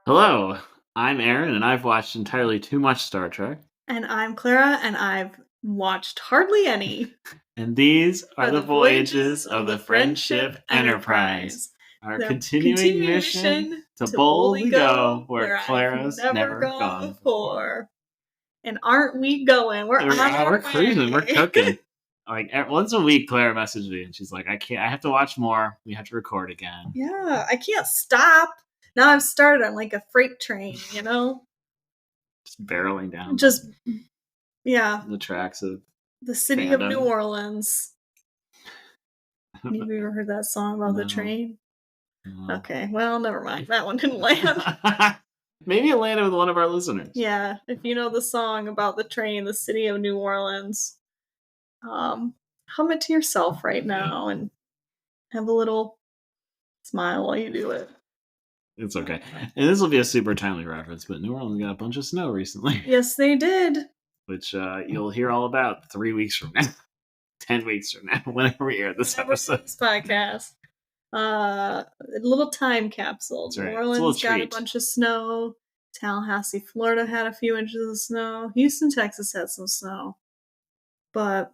Hello, I'm Aaron, and I've watched entirely too much Star Trek. And I'm Clara, and I've watched hardly any. And these are the voyages of the Friendship Enterprise, our The continuing mission to boldly go where Clara's I've never gone before. And aren't we going? We're cruising, we're cooking. Like once a week, Clara messaged me, and she's like, "I can't. I have to watch more. We have to record again." Yeah, I can't stop. Now I've started on like a freight train, Just barreling down. The tracks of the city fandom. of New Orleans. Have you ever heard that song about the train? No. Okay, well, never mind. That one didn't land. Maybe it landed with one of our listeners. Yeah, if you know the song about the train, the city of New Orleans, hum it to yourself right now and have a little smile while you do it. It's okay. And this will be a super timely reference, but New Orleans got a bunch of snow recently. Yes, they did. Which you'll hear all about 3 weeks from now. 10 weeks from now, whenever we air this episode. This podcast. A little time capsule. That's right. New Orleans got a bunch of snow. Tallahassee, Florida had a few inches of snow. Houston, Texas had some snow. But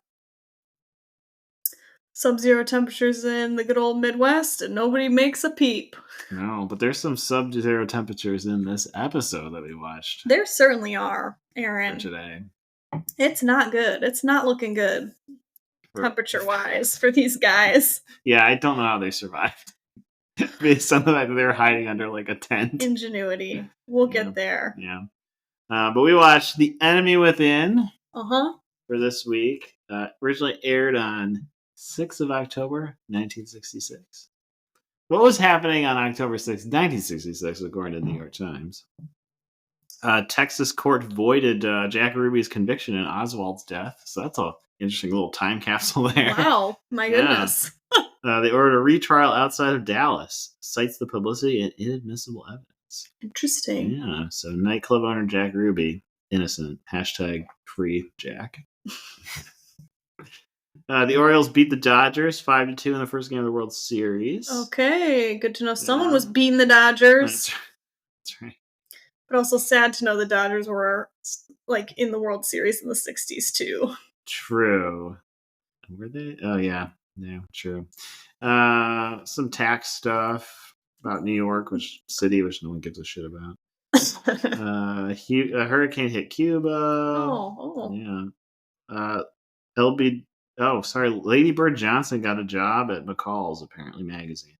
sub-zero temperatures in the good old Midwest, and nobody makes a peep. No, but there's some sub-zero temperatures in this episode that we watched. There certainly are, Aaron. For today. It's not good. It's not looking good, temperature-wise, for these guys. Yeah, I don't know how they survived. Based on the fact that they were hiding under like a tent. Ingenuity. We'll get there. Yeah. But we watched The Enemy Within. For this week. Originally aired on 6th of October, 1966. What was happening on October 6th, 1966, according to the New York Times? Texas court voided Jack Ruby's conviction in Oswald's death. So that's an interesting little time capsule there. Wow, my goodness. They ordered a retrial outside of Dallas. Cites the publicity and inadmissible evidence. Interesting. Yeah, so nightclub owner Jack Ruby, innocent. Hashtag free Jack. The Orioles beat the Dodgers 5-2 in the first game of the World Series. Okay, good to know someone was beating the Dodgers. That's right. But also sad to know the Dodgers were like in the World Series in the 60s too. True. Were they? Oh yeah, true. Some tax stuff about New York, which no one gives a shit about. A hurricane hit Cuba. Yeah. Lady Bird Johnson got a job at McCall's, apparently, magazine.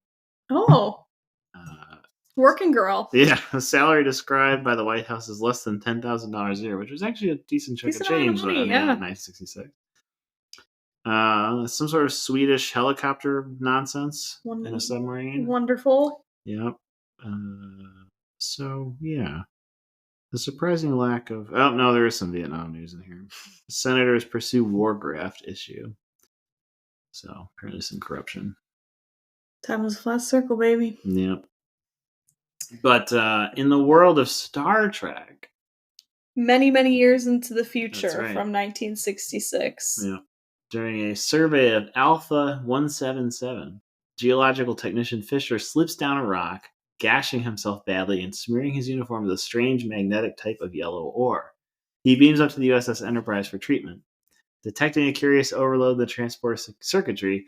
Working girl. Yeah, the salary described by the White House is less than $10,000 a year, which was actually a decent chunk of change in 1966. Some sort of Swedish helicopter nonsense in a submarine. Wonderful. Yep. So, yeah. The surprising lack of... Oh, no, there is some Vietnam news in here. Senators pursue war graft issue. So, apparently some corruption. Time was a flat circle, baby. Yep. But in the world of Star Trek... Many, many years into the future from 1966. Yeah. During a survey of Alpha 177, geological technician Fisher slips down a rock, gashing himself badly and smearing his uniform with a strange magnetic type of yellow ore. He beams up to the USS Enterprise for treatment. Detecting a curious overload of the transport circuitry,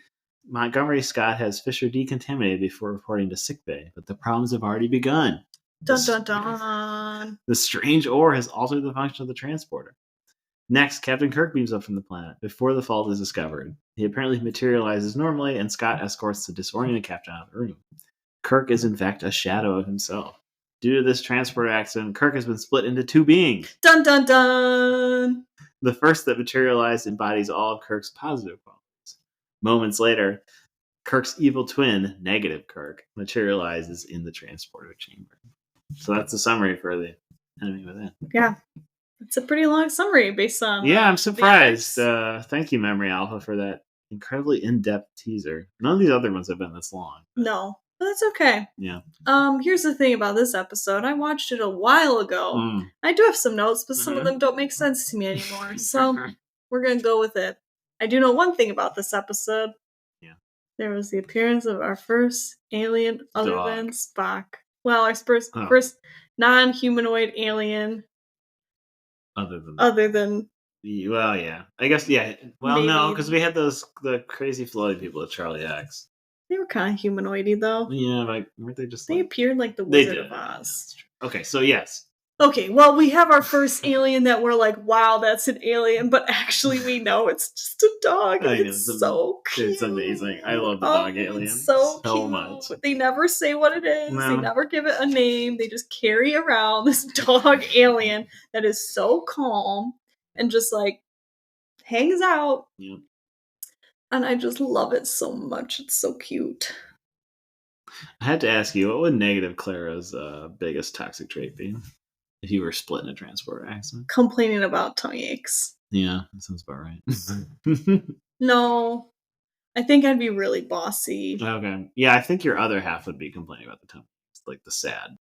Montgomery Scott has Fisher decontaminated before reporting to sickbay, but the problems have already begun. Dun dun dun! The strange ore has altered the function of the transporter. Next, Captain Kirk beams up from the planet before the fault is discovered. He apparently materializes normally, and Scott escorts the disoriented captain out of the room. Kirk is in fact a shadow of himself. Due to this transport accident, Kirk has been split into two beings. Dun dun dun! The first that materialized embodies all of Kirk's positive qualities. Moments later, Kirk's evil twin, Negative Kirk, materializes in the transporter chamber. So that's the summary for The Enemy Within. Yeah. It's a pretty long summary based on... Yeah, I'm surprised. Thank you, Memory Alpha, for that incredibly in-depth teaser. None of these other ones have been this long. No, but that's okay. Yeah. Here's the thing about this episode. I watched it a while ago. I do have some notes, but some of them don't make sense to me anymore. So we're going to go with it. I do know one thing about this episode. Yeah. There was the appearance of our first alien other than Spock. Well, our first non-humanoid alien other than well, yeah. I guess, yeah. Well, no, maybe because we had the crazy floating people at Charlie X. they were kind of humanoidy though. Yeah, like, weren't they just They like... appeared like the They Wizard did. of Oz. Okay, so yes. Okay, well, we have our first alien that we're like, wow, that's an alien, but actually we know it's just a dog. I And know, it's so cute. it's amazing. I love the dog alien it's so cute. much. They never say what it is. No. They never give it a name. They just carry around this dog alien that is so calm and just like hangs out. Yeah. And I just love it so much. It's so cute. I had to ask you, what would negative Clara's biggest toxic trait be if you were split in a transport accident? Complaining about tummy aches. Yeah, that sounds about right. No, I think I'd be really bossy. Okay. Yeah, I think your other half would be complaining about the tummy. It's like the sad.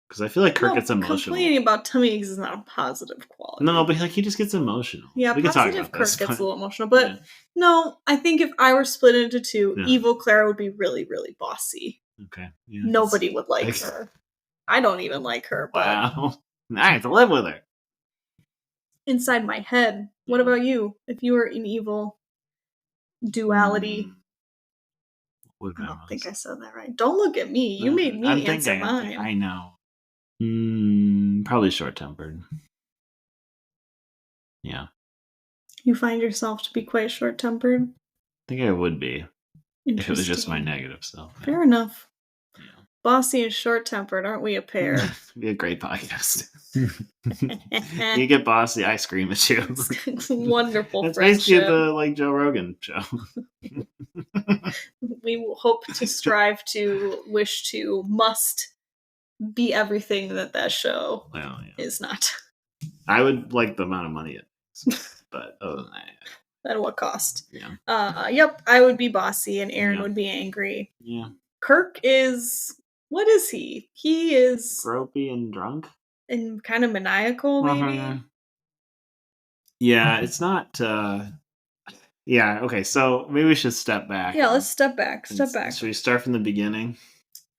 Because I feel like Kirk gets emotional. Complaining about tummy aches is not a positive quality. No, but like he just gets emotional. Yeah, we positive Kirk gets a little emotional. But no, I think if I were split into two, evil Clara would be really, really bossy. Okay. Yeah, nobody would like her. I don't even like her. But wow. I have to live with her. Inside my head. What about you? If you were in evil duality. I don't think I said that right. Don't look at me. You made me answer mine. I know. Probably short-tempered. Yeah. You find yourself to be quite short-tempered? I think I would be. If it was just my negative self. Yeah. Fair enough. Yeah. Bossy and short-tempered, aren't we a pair? It'd be a great podcast. You get bossy, I scream at you. Wonderful That's friendship. basically the Joe Rogan show. We hope to strive to, wish to, must be everything that show is not. I would like the amount of money it is, but other than that. At what cost? Yeah. Yep, I would be bossy and Aaron would be angry. Yeah. Kirk is... What is he? He is... Gropey and drunk? And kind of maniacal, maybe? Yeah, it's not... Yeah, okay, so maybe we should step back. Yeah, let's step back. Should we start from the beginning?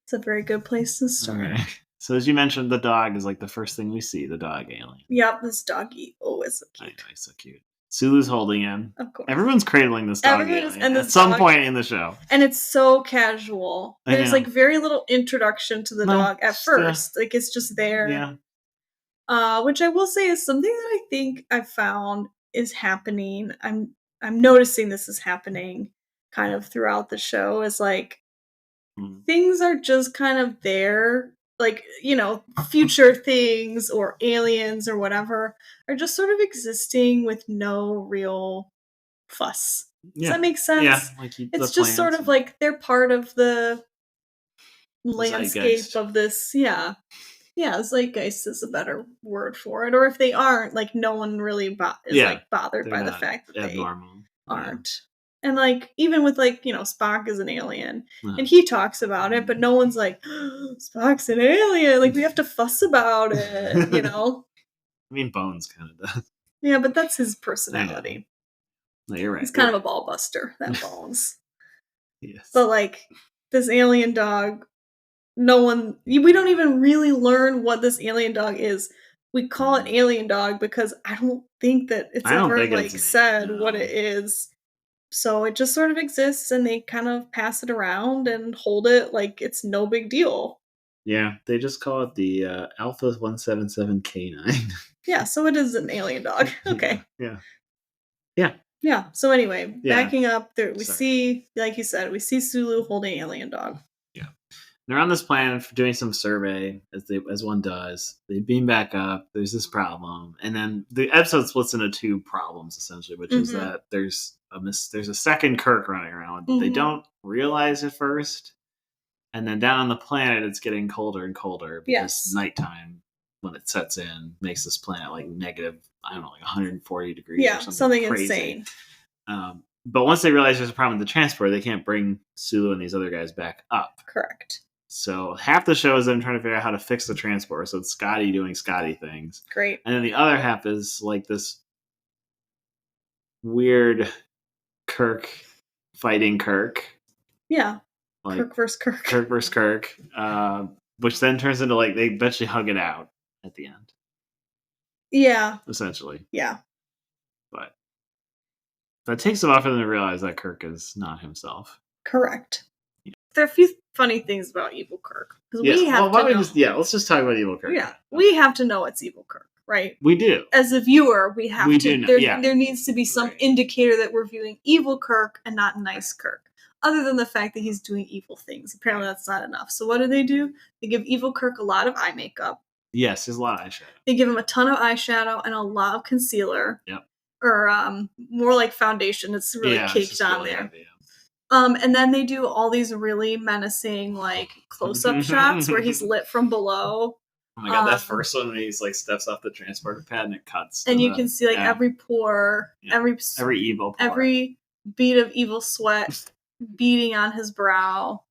It's a very good place to start. Okay. So as you mentioned, the dog is like the first thing we see, the dog alien. Yep, this doggy. Oh, it's so cute. I know, he's so cute. Sulu's holding him. Of course. Everyone's cradling this dog alien at some point in the show. And it's so casual. There's like very little introduction to the dog at first. Like it's just there. Yeah. Which I will say is something that I think I've found is happening. I'm noticing this is happening kind of throughout the show, is like things are just kind of there, like, you know, future things or aliens or whatever are just sort of existing with no real fuss. Does that make sense? Yeah, like it's just sort of like they're part of the landscape of this. Yeah, zeitgeist is a better word for it. Or if they aren't, like, no one really is like bothered by the fact that they aren't. And like, even with like, you know, Spock is an alien and he talks about it, but no one's like, oh, Spock's an alien. Like, we have to fuss about it, you know? I mean, Bones kind of does. Yeah, but that's his personality. No, you're right. He's kind of a ball buster, that Bones. Yes. But like, this alien dog, we don't even really learn what this alien dog is. We call it alien dog because I don't think that it's ever like said what it is. So it just sort of exists and they kind of pass it around and hold it like it's no big deal. Yeah, they just call it the Alpha 177 K9. Yeah, so it is an alien dog. Okay. Yeah. So anyway, backing up, we see, like you said, we see Sulu holding an alien dog. Yeah. They're on this planet for doing some survey, as one does. They beam back up. There's this problem, and then the episode splits into two problems essentially, which is that there's a second Kirk running around, but they don't realize at first. And then down on the planet, it's getting colder and colder because nighttime, when it sets in, makes this planet like negative, I don't know, like 140 degrees. Yeah, or something crazy. Insane. But once they realize there's a problem with the transport, they can't bring Sulu and these other guys back up. Correct. So half the show is them trying to figure out how to fix the transport. So it's Scotty doing Scotty things. Great. And then the other half is like this weird Kirk fighting Kirk. Yeah. Like Kirk versus Kirk. Kirk versus Kirk. Which then turns into like they eventually hug it out at the end. Yeah. Essentially. Yeah. But that takes a while for them to realize that Kirk is not himself. Correct. Yeah. There are a few funny things about Evil Kirk. Yes. We have to know. Let's just talk about Evil Kirk. Yeah. We have to know it's Evil Kirk, right? We do. As a viewer, we have to know. There needs to be some right. indicator that we're viewing Evil Kirk and not nice Kirk. Other than the fact that he's doing evil things. Apparently that's not enough. So what do? They give Evil Kirk a lot of eye makeup. Yes, there's a lot of eyeshadow. They give him a ton of eyeshadow and a lot of concealer. Yep. Or more like foundation. It's really caked on there. Heavy, and then they do all these really menacing like close-up shots where he's lit from below. Oh my god, that first one when he's like steps off the transporter pad and it cuts. And you can see like every pore, every evil pore. Every bead of evil sweat beating on his brow.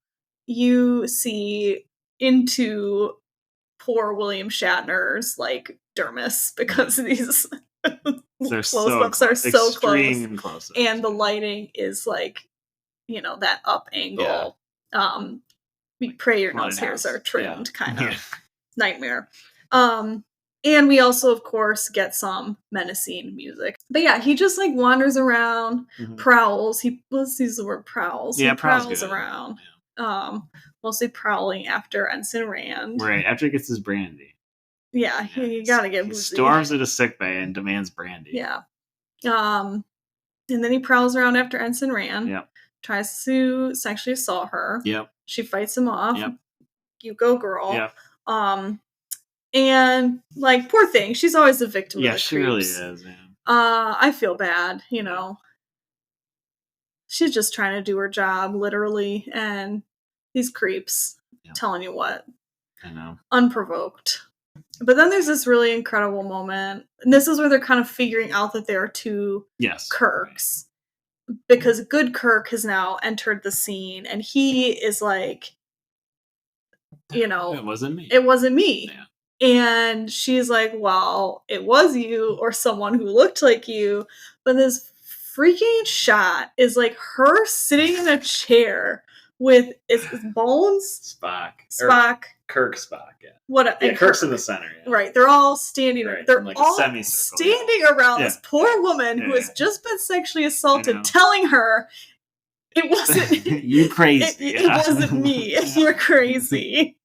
You see into poor William Shatner's like dermis because these close-ups are so close. And the lighting is like, that up angle. Yeah. We pray your nose hairs are trimmed kind of nightmare. And we also, of course, get some menacing music. But yeah, he just like wanders around, prowls. Let's use the word prowls. Yeah, he prowls around. Yeah. Mostly prowling after Ensign Rand. Right, after he gets his brandy. Yeah, he gotta get boozy. He storms into sickbay and demands brandy. Yeah. And then he prowls around after Ensign Rand. Yep. Tries to sexually assault her. Yep. She fights him off. Yep. You go, girl. Yep. And like, poor thing, she's always the victim of the creeps. Yeah, she really is, man. I feel bad, She's just trying to do her job, literally, and these creeps telling you what. I know. Unprovoked. But then there's this really incredible moment, and this is where they're kind of figuring out that there are two Kirks. Right. Because good Kirk has now entered the scene, and he is like, it wasn't me. It wasn't me. Yeah. And she's like, well, it was you or someone who looked like you. But this freaking shot is like her sitting in a chair with its bones. Spock. Kirk Spock, yeah. Kirk's in the center. Yeah. Right. They're all standing. Right. They're like all a standing around this poor woman who has just been sexually assaulted, telling her it wasn't you crazy. It wasn't me. You're crazy.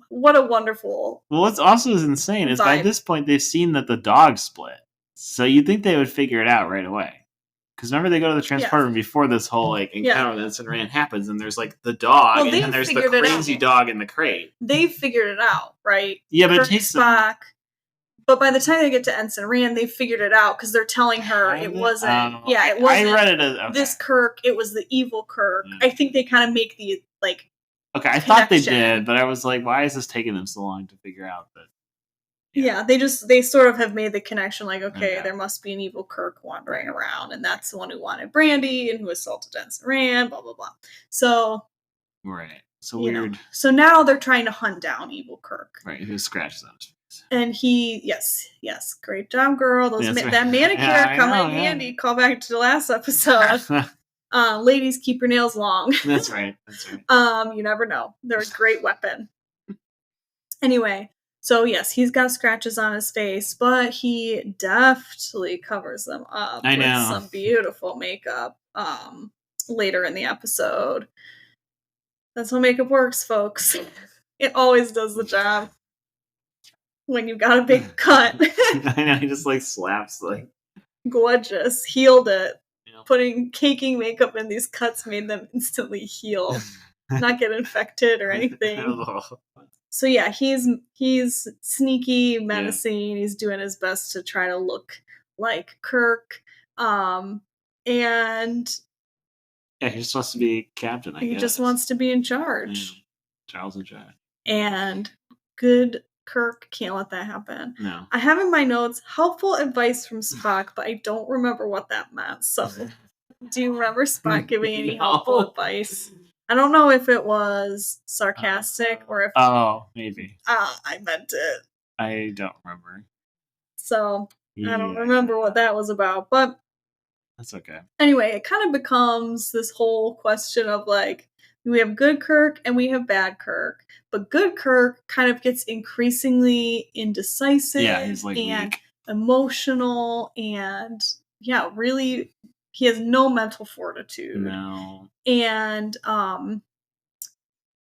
What a wonderful. Well, what's also insane is by this point they've seen that the dog split, so you'd think they would figure it out right away. Because remember, they go to the transporter room before this whole like encounter with Ensign Rand happens, and there's like the dog, and then there's the crazy dog in the crate. They figured it out, right? Yeah, but it takes Spock. But by the time they get to Ensign Rand, they figured it out because they're telling her it wasn't. It wasn't. I read it as this Kirk. It was the evil Kirk. I think they kind of make the like. Okay, I thought they did, but I was like, why is this taking them so long to figure out that? Yeah, they sort of have made the connection, like, okay, there must be an evil Kirk wandering around, and that's the one who wanted brandy and who assaulted Ensign Rand, blah, blah, blah. So... Right. So weird. So now they're trying to hunt down evil Kirk. Right, who scratches on his face. And he... Yes, great job, girl. That manicure come in handy. Call back to the last episode. Ladies, keep your nails long. That's right. You never know. They're a great weapon. Anyway... So, yes, he's got scratches on his face, but he deftly covers them up with some beautiful makeup later in the episode. That's how makeup works, folks. It always does the job. When you got a big cut. I know, he just, like, slaps, like... Gorgeous. Healed it. Caking makeup in these cuts made them instantly heal. Not get infected or anything. So yeah, he's sneaky, menacing. He's doing his best to try to look like Kirk, and he just wants to be captain. He just wants to be in charge. Charles in charge. And good Kirk can't let that happen. No, I have in my notes helpful advice from Spock, but I don't remember what that meant. So, do you remember Spock giving any helpful advice? I don't know if it was sarcastic or if... Oh, maybe. I meant it. I don't remember. So, I don't remember what that was about, but... That's okay. Anyway, it kind of becomes this whole question of, like, We have good Kirk and we have bad Kirk. But good Kirk kind of gets increasingly indecisive he's like and weak. Emotional and really he has no mental fortitude. No. And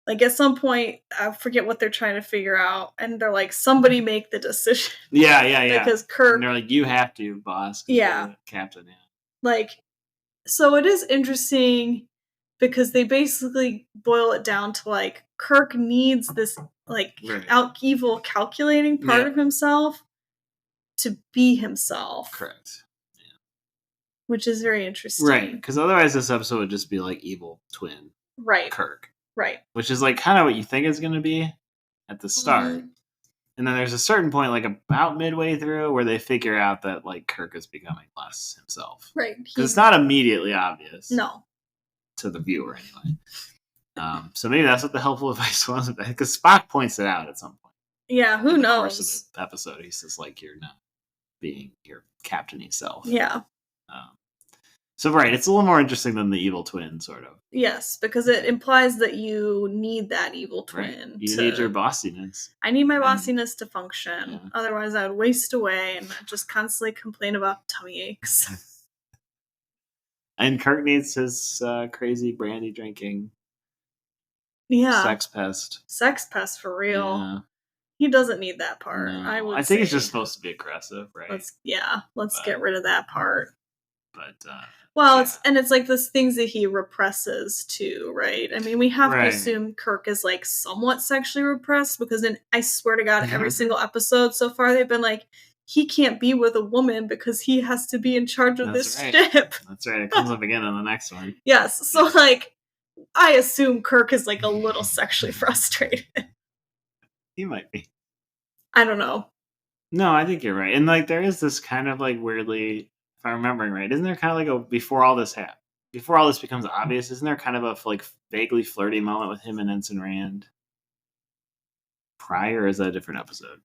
like at some point, I forget what they're trying to figure out, and they're like, "Somebody make the decision." Yeah. Because Kirk, and they're like, "You have to, boss." Yeah, the captain. Yeah. Like, so it is interesting because they basically boil it down to like Kirk needs this like evil calculating part of himself to be himself. Correct. Which is very interesting. Right, because otherwise this episode would just be like evil twin Kirk. Right. Which is like kind of what you think it's going to be at the start. Mm-hmm. And then there's a certain point, like about midway through, where they figure out that like Kirk is becoming less himself. Right. Because it's not immediately obvious. No. To the viewer, anyway. So maybe that's what the helpful advice was. Because Spock points it out at some point. Yeah, who knows? In the course of the episode, he says, like, you're not being your captain-y self. Yeah. So, right, it's a little more interesting than the evil twin, sort of. Yes, because it implies that you need that evil twin. Right. You need your bossiness. I need my bossiness to function. Yeah. Otherwise, I would waste away and just constantly complain about tummy aches. And Kirk needs his crazy brandy drinking. Yeah. Sex pest. Sex pest for real. Yeah. He doesn't need that part. No. I think it's just supposed to be aggressive, right? Let's get rid of that part. But it's like those things that he represses too, right? I mean, we have to assume Kirk is like somewhat sexually repressed because I swear to God, every single episode so far they've been like, he can't be with a woman because he has to be in charge of this ship. That's right. It comes up again in the next one. Yes. So like, I assume Kirk is like a little sexually frustrated. He might be. I don't know. No, I think you're right. And like, there is this kind of like weirdly, if I'm remembering right, isn't there kind of like before all this becomes obvious, isn't there kind of a like vaguely flirty moment with him and Ensign Rand prior, or is that a different episode?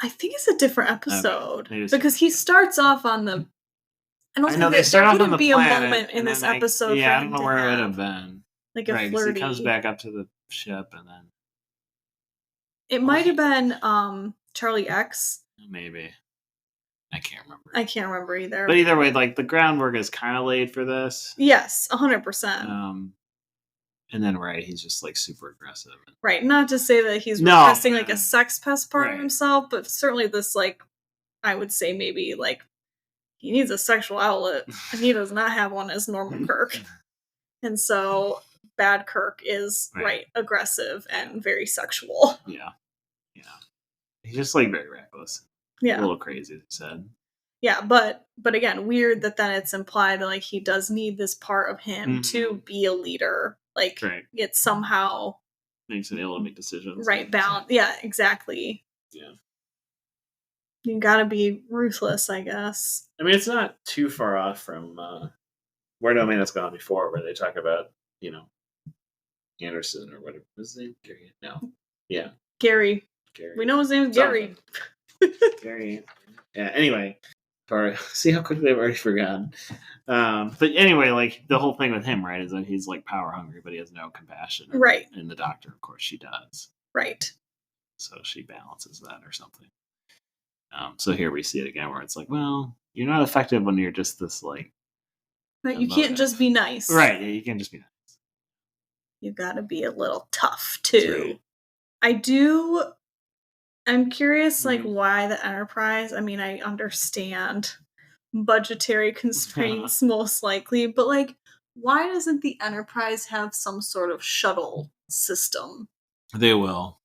I think it's a different episode because he starts off on the. I know they start off on the planet. A moment in this episode. I don't know where it would have been. Like a flirty. He comes back up to the ship and then. It might have been Charlie X. Maybe. I can't remember. I can't remember either. But either way, like the groundwork is kind of laid for this. Yes, 100%. And then he's just like super aggressive. Right, not to say that he's repressing like a sex pest part of himself, but certainly this like, I would say maybe like he needs a sexual outlet and he does not have one as normal Kirk. And so bad Kirk is aggressive and very sexual. Yeah. He's just like very reckless. Yeah. A little crazy, as you said. Yeah, but again, weird that then it's implied that like he does need this part of him to be a leader. Like it somehow makes him able to make decisions. Right, balance. Yeah, exactly. Yeah. You gotta be ruthless, I guess. I mean, it's not too far off from Where No Man Has Gone Before, where they talk about, Anderson or whatever. What's his name? Gary? No. Yeah. Gary. We know his name is Gary. Gary. Yeah, anyway. Sorry. See how quickly I've already forgotten. But anyway, like the whole thing with him, right, is that he's like power hungry, but he has no compassion. Right. And the Doctor, of course, she does. Right. So she balances that or something. So here we see it again where it's like, well, you're not effective when you're just this like. Right, you can't just be nice. Right, yeah, you can't just be nice. You gotta be a little tough too. Right. I'm curious, like, why the Enterprise? I mean, I understand budgetary constraints most likely, but, like, why doesn't the Enterprise have some sort of shuttle system? They will.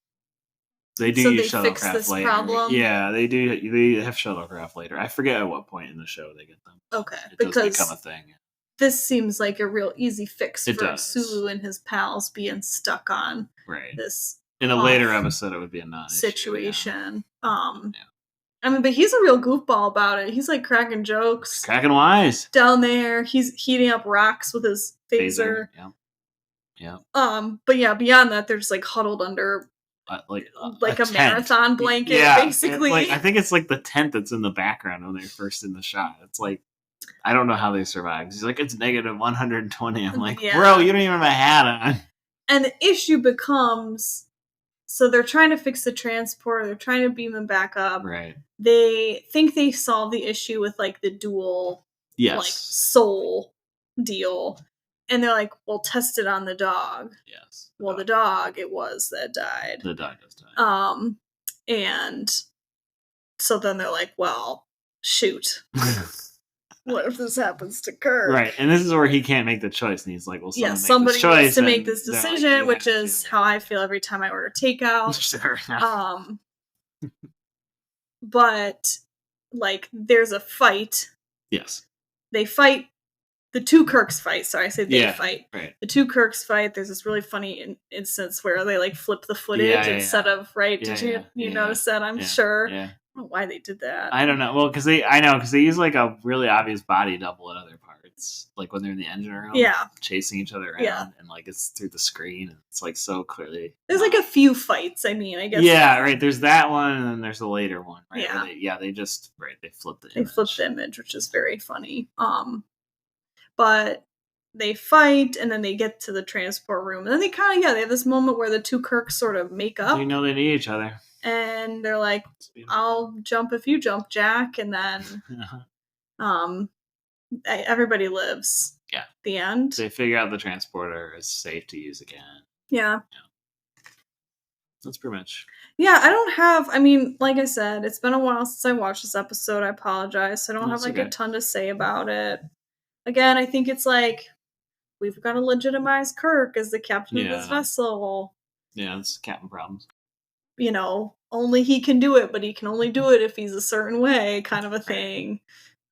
They do use shuttlecraft later. Problem? Yeah, they do. They have shuttlecraft later. I forget at what point in the show they get them. Okay, it does become a thing. This seems like a real easy fix for Sulu and his pals being stuck on this. In a later episode, it would be a non-situation. Yeah. I mean, but he's a real goofball about it. He's like cracking jokes, cracking wise down there. He's heating up rocks with his phaser. Yeah. But yeah, beyond that, they're just like huddled under like a marathon blanket, basically. I think it's like the tent that's in the background when they're first in the shot. It's like I don't know how they survived. He's like, it's negative 120. I'm like, Yeah. bro, you don't even have a hat on. And the issue becomes, so they're trying to fix the transporter. They're trying to beam them back up. Right. They think they solved the issue with like the dual, like soul deal. And they're like, well, test it on the dog. Yes. Well, the dog it was that died. The dog does die. And so then they're like, well, shoot. What if this happens to Kirk? Right, and this is where he can't make the choice, and he's like, well, somebody needs to make this decision, which is how I feel every time I order takeout. Sure. But, like, there's a fight. Yes. They fight. The two Kirks fight. Sorry, I said they fight. Right. The two Kirks fight. There's this really funny instance where they, like, flip the footage instead of, right? Did you notice that? I'm sure. Yeah. I don't know why they did that. I don't know. Well, because they use like a really obvious body double in other parts, like when they're in the engine room, chasing each other around, and like it's through the screen, and it's like so clearly. There's like a few fights. I mean, I guess. Yeah, right. There's that one, and then there's the later one, right? Yeah, they just they flip the image. They flip the image, which is very funny. But they fight, and then they get to the transport room, and then they kind of they have this moment where the two Kirks sort of make up. You know they need each other. And they're like, I'll jump if you jump, Jack. And then everybody lives. Yeah. The end. They figure out the transporter is safe to use again. Yeah. That's pretty much. Yeah, I don't have, I mean, like I said, it's been a while since I watched this episode. I apologize. I don't have like a ton to say about it. Again, I think it's like, we've got to legitimize Kirk as the captain of this vessel. Yeah, it's captain problems. You know, only he can do it, but he can only do it if he's a certain way, kind of a thing.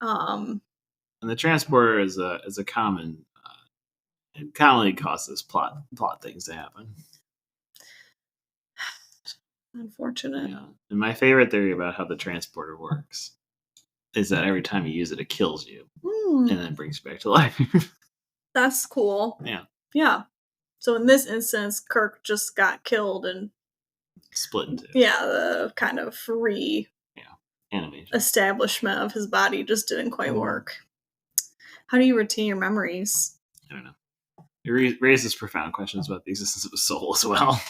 And the transporter is a common, it commonly causes plot things to happen. Unfortunate. Yeah. And my favorite theory about how the transporter works is that every time you use it, it kills you and then brings you back to life. That's cool. Yeah. Yeah. So in this instance, Kirk just got killed and split into. Yeah, the kind of free animation establishment of his body just didn't quite work. How do you retain your memories? I don't know. It raises profound questions about the existence of a soul as well.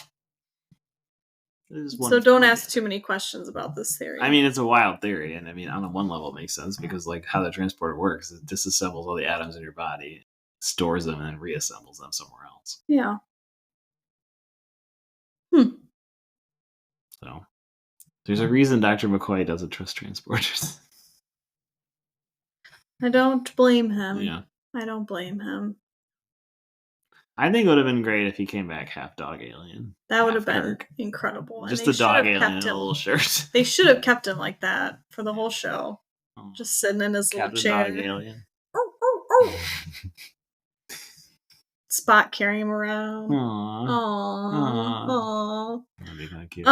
So don't ask too many questions about this theory. I mean, it's a wild theory, and I mean, on the one level, it makes sense because, like, how the transporter works, it disassembles all the atoms in your body, stores them, and then reassembles them somewhere else. Yeah. So, there's a reason Dr. McCoy doesn't trust transporters. I don't blame him. Yeah. I don't blame him. I think it would have been great if he came back half dog alien. That would have been incredible. Just a dog alien in a little shirt. They should have kept him like that for the whole show. Just sitting in his little chair. Dog alien. Spot carrying him around. Aww. That'd be kind of cute.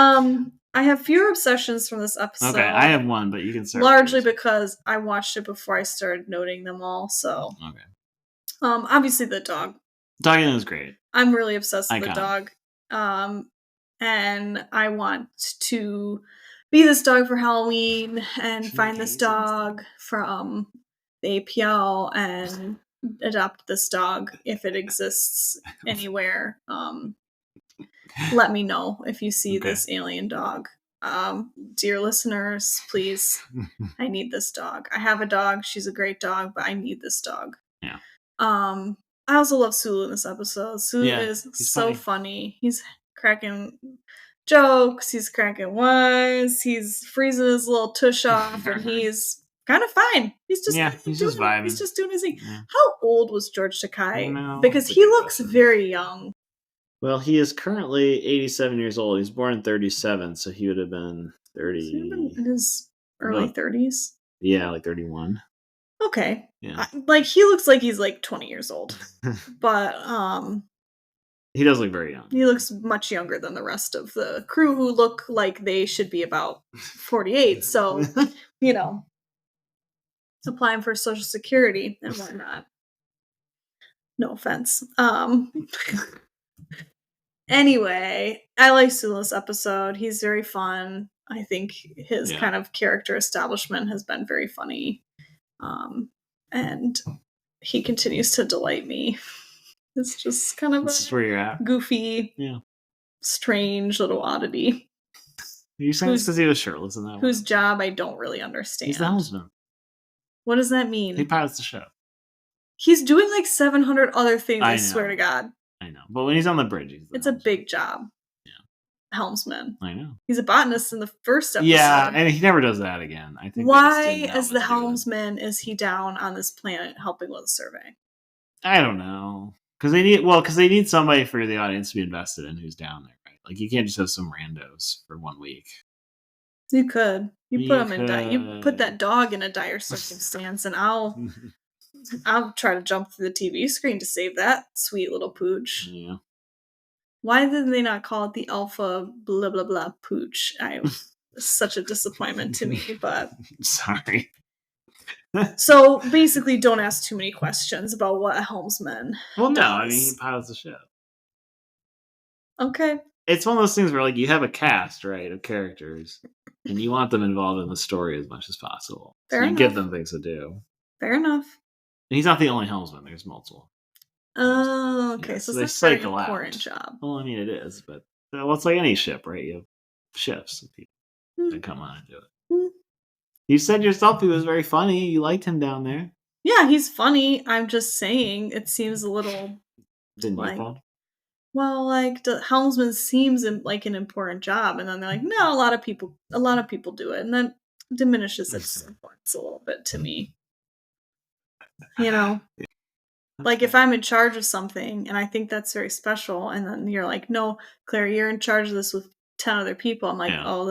I have fewer obsessions from this episode. Okay, I have one, but you can start. Largely because I watched it before I started noting them all. So, okay. Obviously the dog. Dog alien is great. I'm really obsessed with the dog. And I want to be this dog for Halloween and find this dog from the APL and adopt this dog if it exists anywhere. Let me know if you see this alien dog. Dear listeners, please, I need this dog. I have a dog. She's a great dog, but I need this dog. Yeah. I also love Sulu in this episode. Sulu is so funny. He's cracking jokes. He's cracking wines. He's freezing his little tush off, and he's kind of fine. He's just vibing. He's just doing his thing. Yeah. How old was George Takei? Because he looks very young. Well, he is currently 87 years old. He's born in 37, so he would have been 30. So he would have been in his early 30s? Yeah, like 31. Okay. Yeah. He looks like he's like 20 years old. But he does look very young. He looks much younger than the rest of the crew who look like they should be about 48. So, applying for Social Security and whatnot. No offense. Anyway, I like Sulu's episode. He's very fun. I think his kind of character establishment has been very funny. and he continues to delight me. It's just kind of This is where you're at. Goofy, strange little oddity. You're saying this because he was shirtless in that whose job I don't really understand. He's the helmsman. What does that mean? He pilots the ship. He's doing like 700 other things, I swear to God. I know. But when he's on the bridge, it's a big job. Yeah. Helmsman. I know. He's a botanist in the first episode. Yeah, and he never does that again. I think. Why, as the helmsman, is he down on this planet helping with a survey? I don't know. Because they need somebody for the audience to be invested in who's down there, right? Like you can't just have some randos for 1 week. You could. You put him in. You put that dog in a dire circumstance, and I'll try to jump through the TV screen to save that sweet little pooch. Yeah. Why did they not call it the alpha blah blah blah pooch? It's such a disappointment to me, but sorry. So basically, don't ask too many questions about what a helmsman. Well, no, I mean he pilots the ship. Okay. It's one of those things where like you have a cast, right, of characters, and you want them involved in the story as much as possible. Fair enough. You give them things to do. Fair enough. And he's not the only helmsman. There's multiple. Oh, okay. Yeah, so it's a very important job. Well, I mean, it is, but it's like any ship, right? You have shifts of people that come on and do it. You said yourself he was very funny. You liked him down there. Yeah, he's funny. I'm just saying it seems a little. Didn't you fall? Well, like the helmsman seems like an important job, and then they're like, no, a lot of people do it, and then diminishes its importance a little bit to me. You know, like if I'm in charge of something and I think that's very special, and then you're like, no, Claire, you're in charge of this with 10 other people. I'm like, oh,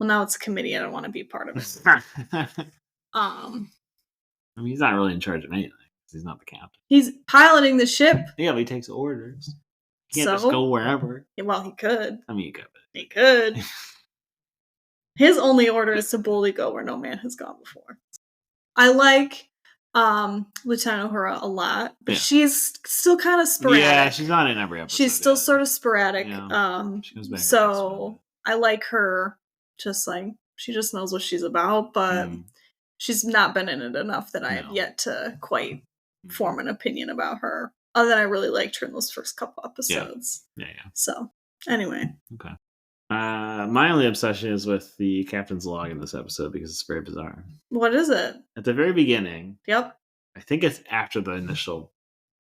now it's a committee. I don't want to be part of it. I mean, he's not really in charge of anything. He's not the captain. He's piloting the ship. Yeah, but he takes orders. He can't just go wherever. Yeah, well, he could. I mean, he could. He could. His only order is to boldly go where no man has gone before. I like Lieutenant Uhura a lot, but she's still kind of sporadic. Yeah, she's not in every episode. She's still sort of sporadic. Yeah. She goes back so I like her. Just like she just knows what she's about, but she's not been in it enough that I have yet to quite form an opinion about her. Other than I really liked her in those first couple episodes. Yeah. So anyway. Okay. My only obsession is with the captain's log in this episode because it's very bizarre. What is it? At the very beginning. Yep. I think it's after the initial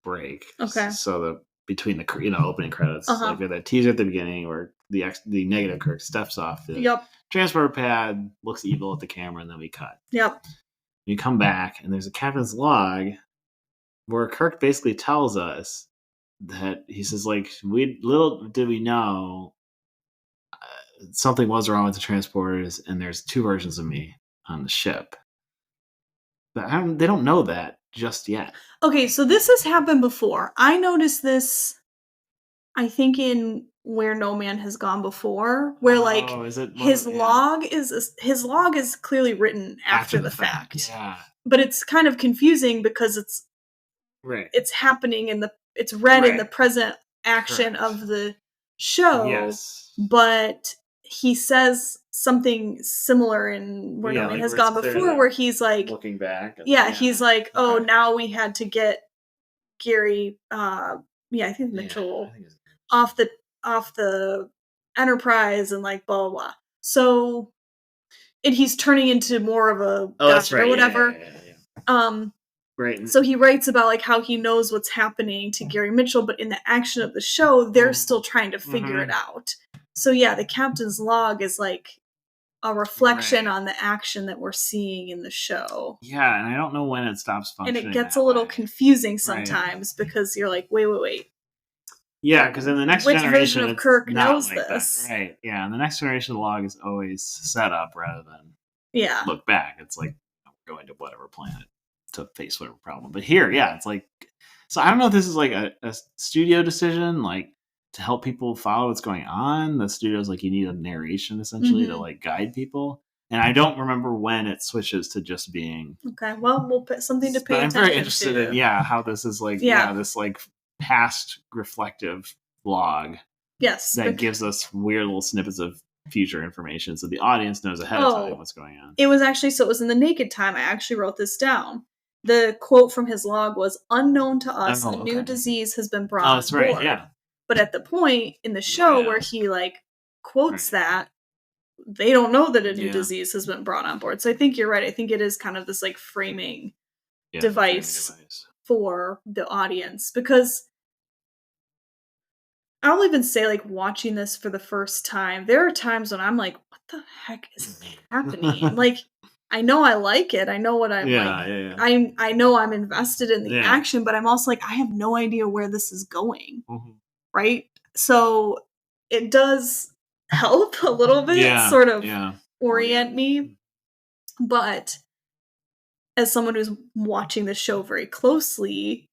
break. Okay. So between the opening credits, like that teaser at the beginning where the negative Kirk steps off the transport pad, looks evil at the camera, and then we cut. Yep. We come back and there's a captain's log where Kirk basically tells us that he says, like, little did we know something was wrong with the transporters, and there's 2 versions of me on the ship. But they don't know that just yet. Okay, so this has happened before. I noticed this, I think, in Where No Man Has Gone Before, where his log is clearly written after the fact. Yeah. But it's kind of confusing because it's happening it's read in the present action of the show. Yes. But he says something similar in Where No Man Has Gone Before, where he's like looking back. He's like, oh, now we had to get Gary, I think Mitchell, off the Enterprise and like blah blah blah. So, and he's turning into more of a that's right, or whatever. Yeah. Right. So he writes about like how he knows what's happening to Gary Mitchell, but in the action of the show, they're still trying to figure it out. So yeah, the captain's log is like a reflection on the action that we're seeing in the show. Yeah, and I don't know when it stops functioning. And it gets a little confusing sometimes because you're like, wait. Yeah, because in the next generation, version of Kirk knows like this? That. Right? Yeah, and the next generation log is always set up rather than look back. It's like we're going to whatever planet to face whatever problem. But here, it's like, so I don't know if this is like a studio decision, like to help people follow what's going on. The studio's like, you need a narration essentially to like guide people. And I don't remember when it switches to just being. Okay, well, we'll put something to pay attention to. I'm very interested in how this is like this like past reflective log. Yes, that gives us weird little snippets of future information, so the audience knows ahead of time what's going on. It was in the Naked Time. I actually wrote this down. the quote from his log was, "Unknown to us, a new disease has been brought on board." Right, yeah. But at the point in the show where he quotes that, they don't know that a new disease has been brought on board. So I think you're right. I think it is kind of this framing device for the audience, because I'll even say, watching this for the first time, there are times when I'm like, what the heck is happening? I know I like it. I know what I'm I know I'm invested in the action, but I'm also I have no idea where this is going. Right? So it does help a little bit sort of orient me. But as someone who's watching the show very closely,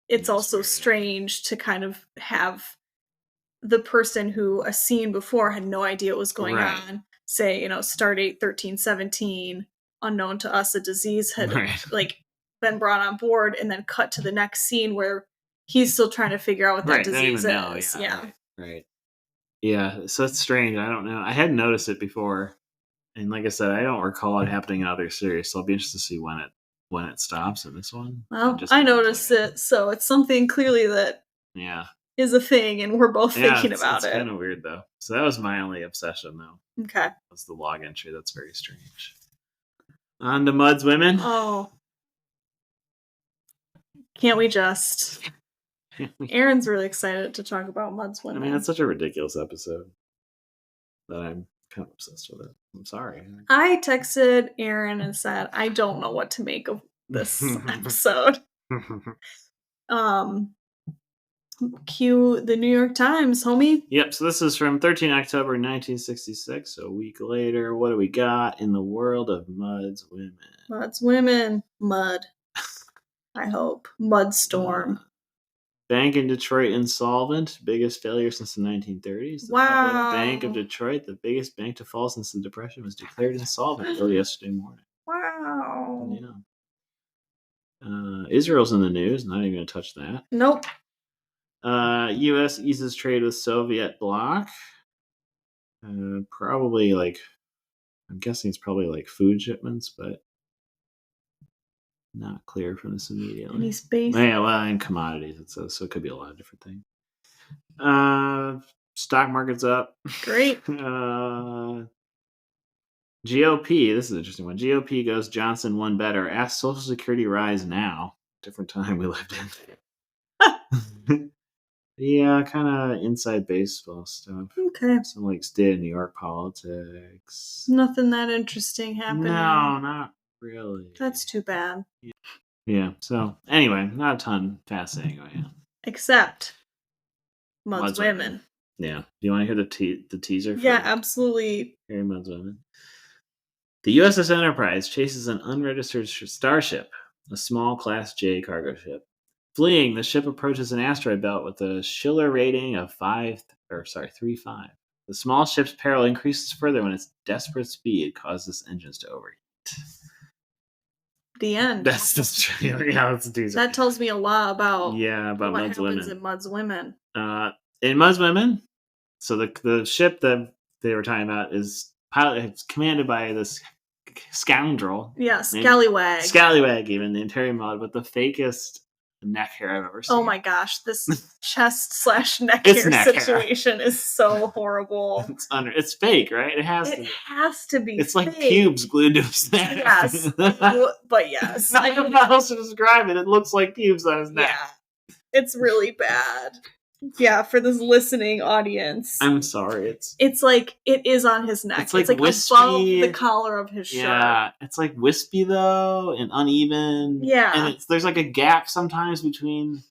it's also strange to kind of have the person who a scene before had no idea what was going on say, start date 13/17, unknown to us, a disease had been brought on board, and then cut to the next scene where he's still trying to figure out what that disease is. Right. Yeah, so it's strange. I don't know. I hadn't noticed it before. And like I said, I don't recall it happening in other series, so I'll be interested to see when it stops in this one. Well, I noticed it, so it's something clearly that is a thing, and we're both thinking about it. It's kind of weird, though. So that was my only obsession, though. Okay. Was the log entry. That's very strange. On to Mud's Women. Oh. Can't we just... Aaron's really excited to talk about Mud's Women. I mean, it's such a ridiculous episode that I'm kind of obsessed with it. I'm sorry. I texted Aaron and said, I don't know what to make of this episode. Cue the New York Times, homie. Yep, so this is from 13 October 1966, so a week later. What do we got in the world of Mud's Women? Mud's Women. Mud. I hope. Mudstorm. Bank in Detroit insolvent. Biggest failure since the 1930s. The Public Bank of Detroit, the biggest bank to fall since the Depression, was declared insolvent early yesterday morning. Wow. Yeah. Israel's in the news. Not even going to touch that. Nope. U.S. eases trade with Soviet bloc. Probably I'm guessing it's probably food shipments, but not clear from this immediately. Any space? Yeah, well, and commodities, it says, so it could be a lot of different things. Stock market's up. Great. GOP, this is an interesting one. GOP goes Johnson one better. Ask Social Security rise now. Different time we lived in. Yeah, kind of inside baseball stuff. Okay. Some stay in New York politics. Nothing that interesting happening. No, not really. That's too bad. Yeah, so anyway, not a ton fascinating going on. Except Mud's Women. Yeah. Do you want to hear the teaser? Yeah, absolutely. Hear Mud's Women. The USS Enterprise chases an unregistered starship, a small Class J cargo ship. Fleeing, the ship approaches an asteroid belt with a Schiller rating of 3.5. The small ship's peril increases further when its desperate speed causes engines to overheat. The end. That's just that's a teaser. That tells me a lot about about what Mud's happens Women. in Mud's Women. In Mud's Women, so the ship that they were talking about is it's commanded by this scoundrel. Yeah, Scallywag. Scallywag, even named Harry Mudd, with the fakest neck hair I've ever seen. Oh my gosh, this chest/neck hair situation is so horrible. It's fake, right? It has to be. It's fake. Like pubes glued to his neck. Yes, but yes. I don't know how else to describe it. It looks like pubes on his neck. Yeah, it's really bad. Yeah, for this listening audience. I'm sorry. It's like it is on his neck. It's like wispy, above the collar of his shirt. Yeah, it's wispy though and uneven. Yeah, and there's a gap sometimes between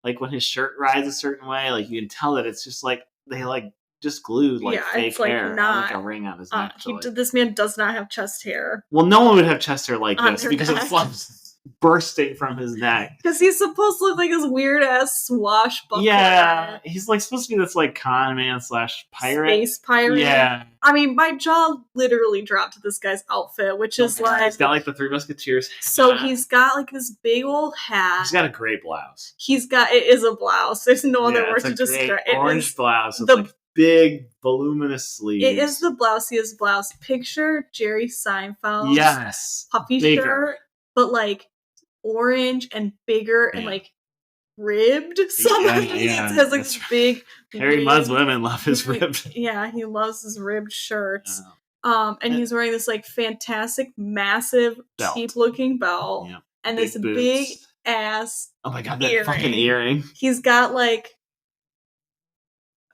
when his shirt rides a certain way. You can tell that it's just they just glued fake hair, not a ring on his neck. This man does not have chest hair. Well, no one would have chest hair like this because it flops. Bursting from his neck because he's supposed to look like this weird ass swashbuckler. Yeah, he's supposed to be this con man / pirate, space pirate. Yeah, I mean, my jaw literally dropped to this guy's outfit, which is he's got the Three Musketeers hat. So he's got this big old hat. He's got a great blouse. It is a blouse. There's no other word to describe it. Orange blouse with big voluminous sleeves. It is the blousiest blouse. Picture Jerry Seinfeld. Yes, puffy shirt, but orange and bigger and like ribbed somehow. Yeah. It has like this big Harry Mudd's women love his ribbed. Yeah, he loves his ribbed shirts. And he's wearing this like fantastic, massive, cheap-looking belt, and this big ass. Oh my god, that fucking earring! He's got like,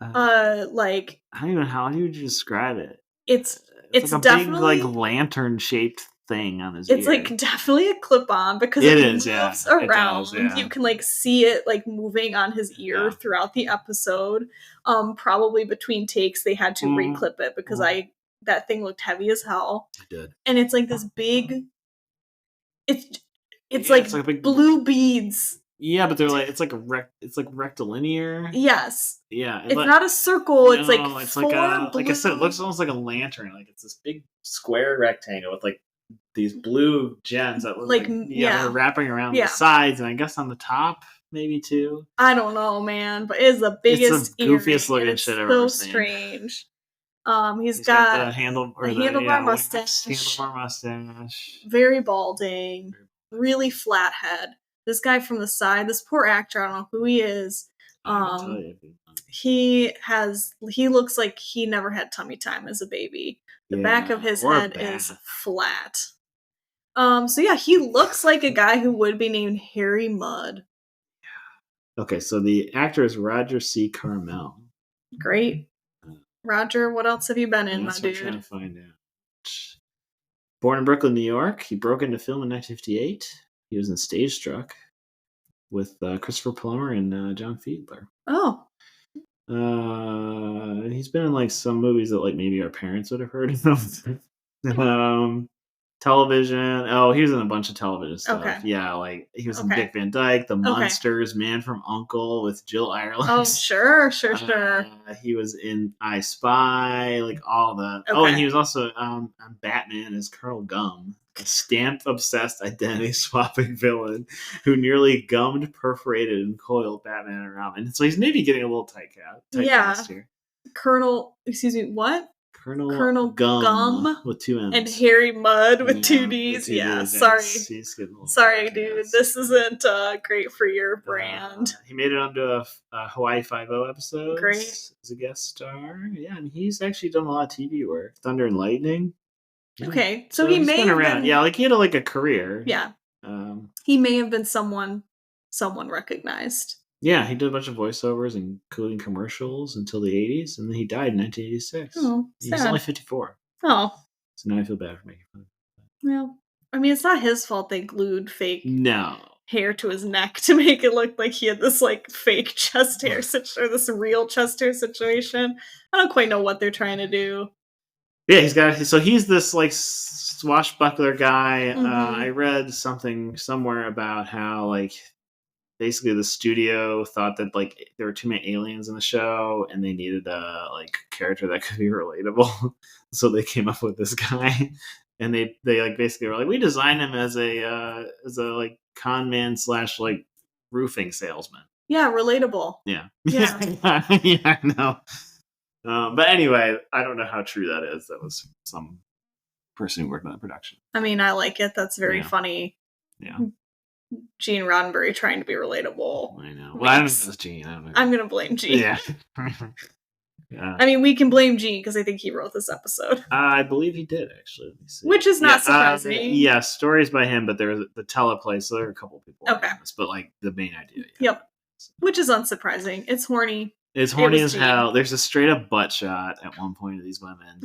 like I don't even know how do you describe it. It's like a definitely big like lantern shaped thing on his ear. It's like definitely a clip-on because it moves around. It does, You can like see it like moving on his ear throughout the episode. Probably between takes they had to reclip it because that thing looked heavy as hell. It did. And it's like this big it's like big blue beads. Yeah, but they're like it's like rectilinear. Yes. Yeah. It's not a circle, it's like it's like I said, it looks almost like a lantern. Like it's this big square rectangle with like these blue gems that look they're wrapping around the sides and I guess on the top maybe too. I don't know, man, but it's the biggest, it's the goofiest looking shit I've ever seen. So strange. He's got the handlebar mustache. Very balding. Really flat head. This guy from the side, this poor actor, I don't know who he is. He looks like he never had tummy time as a baby. The back of his head is flat. So yeah, he looks like a guy who would be named Harry Mudd. Okay, so the actor is Roger C. Carmel. Great. Roger, what else have you been in, my dude? That's what I'm trying to find out. Born in Brooklyn, New York, he broke into film in 1958. He was in Stage Struck with Christopher Plummer and John Fiedler. Oh. He's been in like some movies that like maybe our parents would have heard of. Television. Oh, he was in a bunch of television stuff. Okay. Yeah, like he was in Dick Van Dyke, The Monsters, Man from U.N.C.L.E. with Jill Ireland. Oh, sure. He was in I Spy, like all that. Okay. Oh, and he was also on Batman as Colonel Gum, a stamp-obsessed identity-swapping villain who nearly gummed, perforated, and coiled Batman around. And so he's maybe getting a little typecast here. What? Colonel Gum with two M's. And Harry Mudd with two D's. Yeah, sorry. Sorry, dude. This isn't great for your brand. He made it onto a Hawaii Five-0 episode. Great. As a guest star. Yeah, and he's actually done a lot of TV work. Thunder and Lightning. Yeah. Okay, so he may have been... Yeah, like he had a career. Yeah. He may have been someone recognized. Yeah, he did a bunch of voiceovers, including commercials, until the 80s, and then he died in 1986. Oh, sad. He's only 54. Oh. So now I feel bad for making fun of him. Well, I mean, it's not his fault they glued fake hair to his neck to make it look like he had this, like, fake chest hair or this real chest hair situation. I don't quite know what they're trying to do. Yeah, he's this, like, swashbuckler guy. I read something somewhere about how, like, basically the studio thought that like there were too many aliens in the show and they needed a like character that could be relatable. So they came up with this guy and they like basically were like, we designed him as a like con man / like roofing salesman. Yeah, relatable. Yeah. Yeah, I know. But anyway, I don't know how true that is. That was some person who worked on the production. I mean, I like it. That's very funny. Yeah. Gene Roddenberry trying to be relatable. I know. Well, I don't know if it's Gene. I don't know. I'm going to blame Gene. Yeah. I mean, we can blame Gene because I think he wrote this episode. I believe he did, actually. Let me see. Which is not surprising. Yes, stories by him, but there was the teleplay, so there are a couple people. Okay. This, but like the main idea. Yeah. Yep. Which is unsurprising. It's horny. It's horny as hell. There's a straight up butt shot at one point of these women.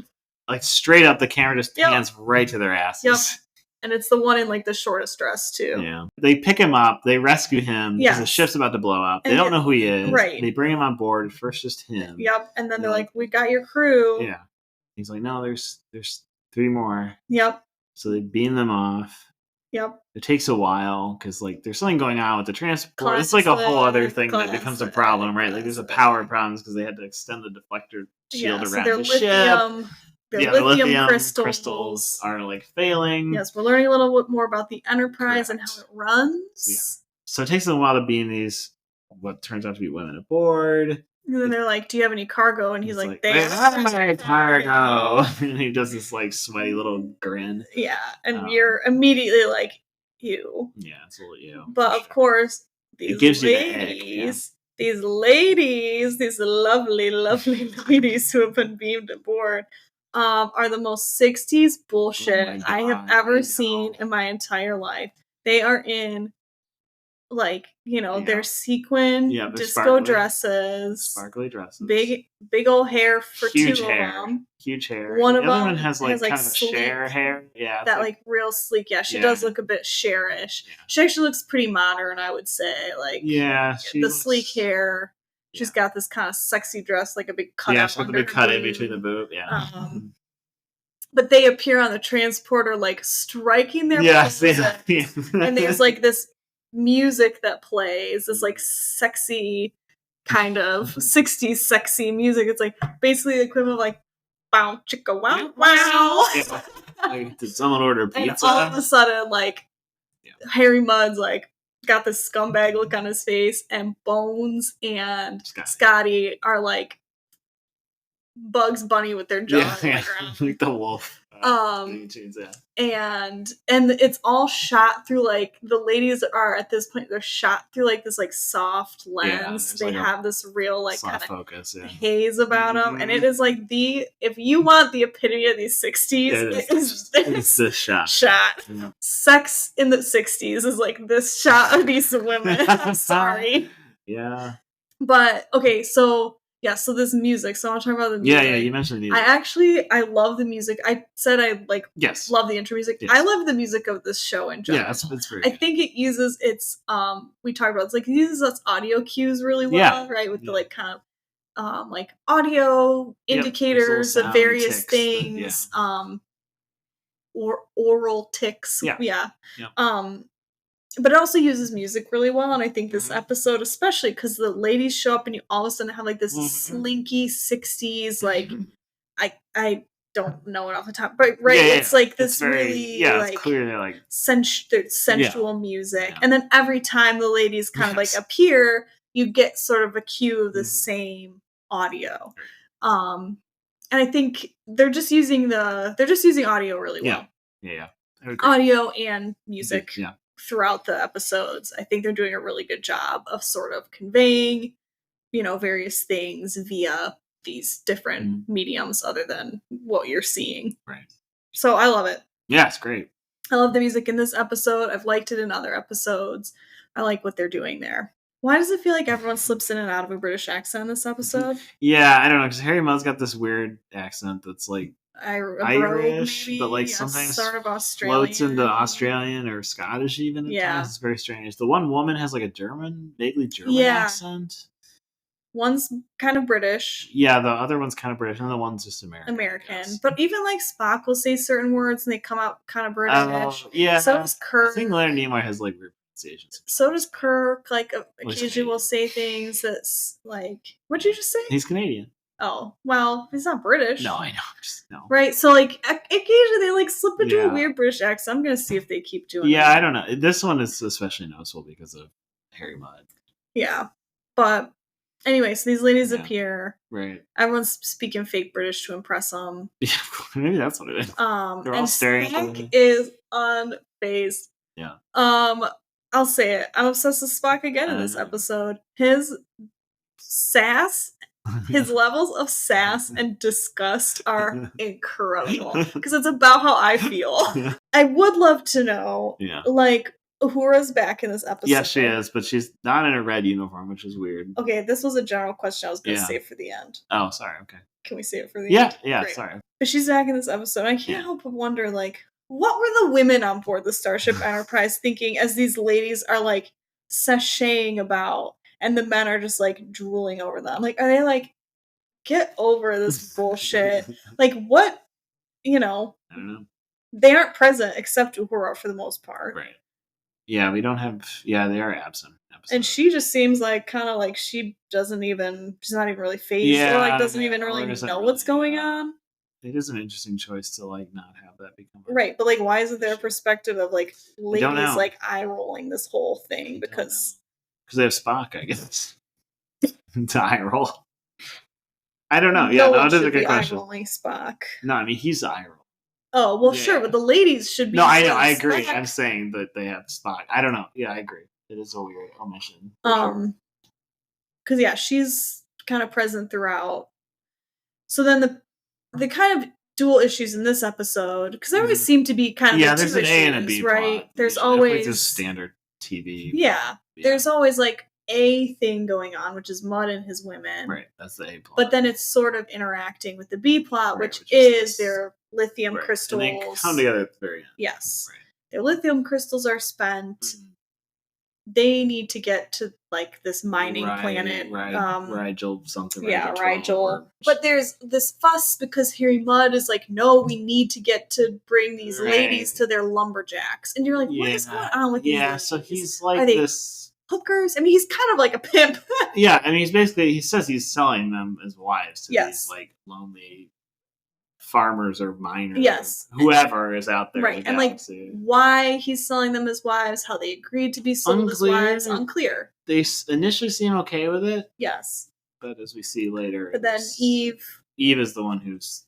Like straight up, the camera just pans right to their asses. Yep. And it's the one in like the shortest dress too. Yeah. They pick him up. They rescue him because the ship's about to blow up. They don't know who he is. Right. They bring him on board. First, just him. Yep. And then they're like, "We got your crew." Yeah. He's like, "No, there's 3 more." Yep. So they beam them off. Yep. It takes a while because like there's something going on with the transport. It's like a whole other thing that becomes a problem, right? Like there's a power problems because they had to extend the deflector shield around the ship. The lithium crystals are like failing. Yes, we're learning a little bit more about the Enterprise and how it runs. Yeah. So it takes them a while to beam these, what turns out to be women aboard. And then they're like, "Do you have any cargo?" And he's like, "They have my cargo." And he does this like sweaty little grin. Yeah, and you're immediately like, ew. Yeah, it's a little ew. But of course, it gives you the egg, yeah. These ladies, these lovely, lovely ladies who have been beamed aboard, are the most 60s bullshit I have ever seen in my entire life. They are in, like, their sequin disco dresses. Sparkly dresses. Big old hair for huge two hair. of them. Huge hair. One of the other them one has like kind of a sleek, Cher hair. Yeah. That like real sleek. Yeah, she does look a bit Cher-ish. Yeah. She actually looks pretty modern, I would say. Like, yeah, the sleek hair. She's got this kind of sexy dress, like a big cut. Yeah, she's got a big cut in between the boob. Yeah. But they appear on the transporter, like striking their poses, and there's like this music that plays, this like sexy kind of 60s sexy music. It's like basically the equivalent of like bow chicka wow wow. Yeah. Like, did someone order pizza? And all of a sudden, like, Harry Mudd's like got this scumbag look on his face, and Bones and Scotty are like Bugs Bunny with their jaw on the ground. Like the wolf. And it's all shot through, like, the ladies are at this point, they're shot through like this like soft lens. They like have this real like kind of focus, haze about them, and it is like if you want the epitome of these 60s, it's this shot. Yeah. Sex in the 60s is like this shot of these women. I'm sorry. Yeah. But okay, so so this music. So I want to talk about the music. Yeah, you mentioned the music. I love the music. I said I love the intro music. Yes. I love the music of this show in general. Yeah, it's very good. I think it uses its we talked about it uses its audio cues really well, right? With the like kind of like audio indicators of various things. Or oral ticks. Yeah. But it also uses music really well, and I think this episode, especially because the ladies show up and you all of a sudden have like this slinky 60s, like I don't know it off the top, but it's like this really like, it's clearly like sensual music, and then every time the ladies kind of like appear, you get sort of a cue of the same audio, and I think they're just using audio really well. Yeah. Audio and music. Yeah. Throughout the episodes, I think they're doing a really good job of sort of conveying, various things via these different mediums other than what you're seeing. Right. So I love it. Yeah, it's great. I love the music in this episode. I've liked it in other episodes. I like what they're doing there. Why does it feel like everyone slips in and out of a British accent in this episode? Yeah, I don't know, because Harry Mudd's got this weird accent that's like Irish, maybe, but like sometimes sort of floats into Australian or Scottish even. Times. It's very strange. The one woman has like a vaguely German accent. One's kind of British. Yeah, the other one's kind of British, and the one's just American. But even like Spock will say certain words, and they come out kind of British. Yeah. So does Kirk. I think Leonard Nimoy has like weird pronunciations. So does Kirk. Like occasionally will say things that's like, what'd you just say? He's Canadian. Oh, well, he's not British. No, I know. No. Right, so, like, occasionally they, like, slip into a weird British accent. I'm going to see if they keep doing it. Yeah, I don't know. This one is especially noticeable because of Harry Mudd. Yeah. But, anyway, so these ladies appear. Right. Everyone's speaking fake British to impress them. Yeah, maybe that's what it is. They're all staring. Spock is unfazed. Yeah. I'll say it. I'm obsessed with Spock again in this episode. His sass... His levels of sass and disgust are incredible because it's about how I feel. I would love to know, like, Uhura's back in this episode. Yeah, she is, but she's not in a red uniform, which is weird. Okay, this was a general question I was going to save for the end. Oh, sorry. Okay. Can we save it for the end? Yeah, sorry. But she's back in this episode. I can't help but wonder, like, what were the women on board the Starship Enterprise thinking as these ladies are, like, sashaying about and the men are just, like, drooling over them? Like, are they, like, get over this bullshit. Like, what, I don't know. They aren't present except Uhura for the most part. Right. Yeah, we don't have, they are absent. And she just seems like, kind of like she's not even really phased or like doesn't even really know what's going on. It is an interesting choice to like not have that become right, but like why isn't there a perspective of like ladies like eye rolling this whole thing? Because they have Spock, I guess. To eye roll. I don't know. Yeah, no, that is a good question. Eye-rolling Spock. No, I mean he's eye roll. Oh, well, sure, but the ladies should be. No, I know, I agree. I'm saying that they have Spock. I don't know. Yeah, I agree. It is a weird omission. Because yeah, she's kind of present throughout. So then the kind of dual issues in this episode, because there always seem to be kind of there's an A and a B right? Plot. There's always just standard TV. Yeah, there's always like a thing going on, which is Mudd and his women. Right, that's the A plot. But then it's sort of interacting with the B plot, which is their lithium crystals. And they come together at the very end. Yes. Right. Their lithium crystals are spent. Mm-hmm. They need to get to like this mining planet. Rigel something. Yeah, Rigel. But there's this fuss because Harry Mudd is like, no, we need to get to bring these ladies to their lumberjacks. And you're like, what is going on with these ladies? So he's like this... hookers? I mean, he's kind of like a pimp. Yeah, I mean, he's basically, he says he's selling them as wives to these like lonely farmers or miners, or whoever is out there, right? And like, why he's selling them as wives, how they agreed to be sold as wives, unclear. They initially seem okay with it, yes, but as we see later, but then Eve is the one who's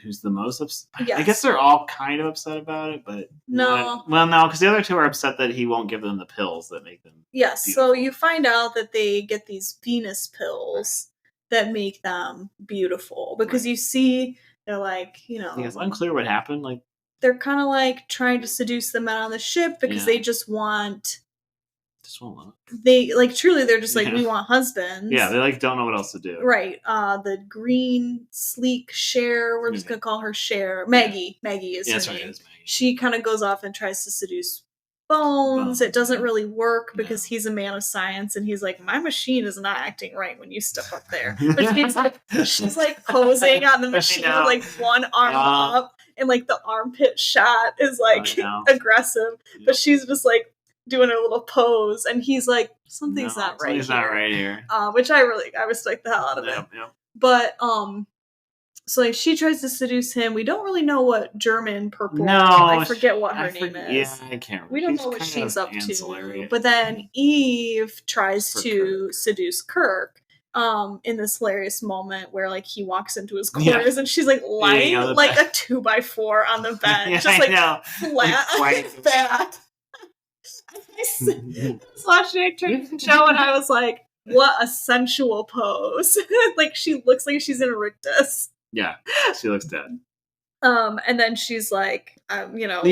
who's the most upset. Yes. I guess they're all kind of upset about it, but no, because the other two are upset that he won't give them the pills that make them. Yes, beautiful. So you find out that they get these Venus pills that make them beautiful because you see they're like, it's unclear what happened. Like they're kind of like trying to seduce the men on the ship because they just want. They like truly they're just like, we want husbands. Yeah, they like don't know what else to do. Right. The green sleek Cher, we're just gonna call her Cher. Maggie. Maggie is her name. It is Maggie. She kind of goes off and tries to seduce Bones. It doesn't really work because he's a man of science and he's like, my machine is not acting right when you step up there. But she's like posing on the machine with like one arm up and like the armpit shot is like aggressive. Yep. But she's just like doing a little pose and he's like, something's not right. Something's not right here. Which I respect the hell out of it. Yep. But so like she tries to seduce him. We don't really know what German purple. No, I forget what her name is. Yeah, I can't remember. We don't know what she's up to. But then Eve tries to seduce Kirk. In this hilarious moment where like he walks into his quarters and she's like lying like a 2x4 on the bed, just like flat on his back. I was watching a Turkish show and I was like, what a sensual pose. Like she looks like she's in Rictus. Yeah, she looks dead. And then she's like, I don't know.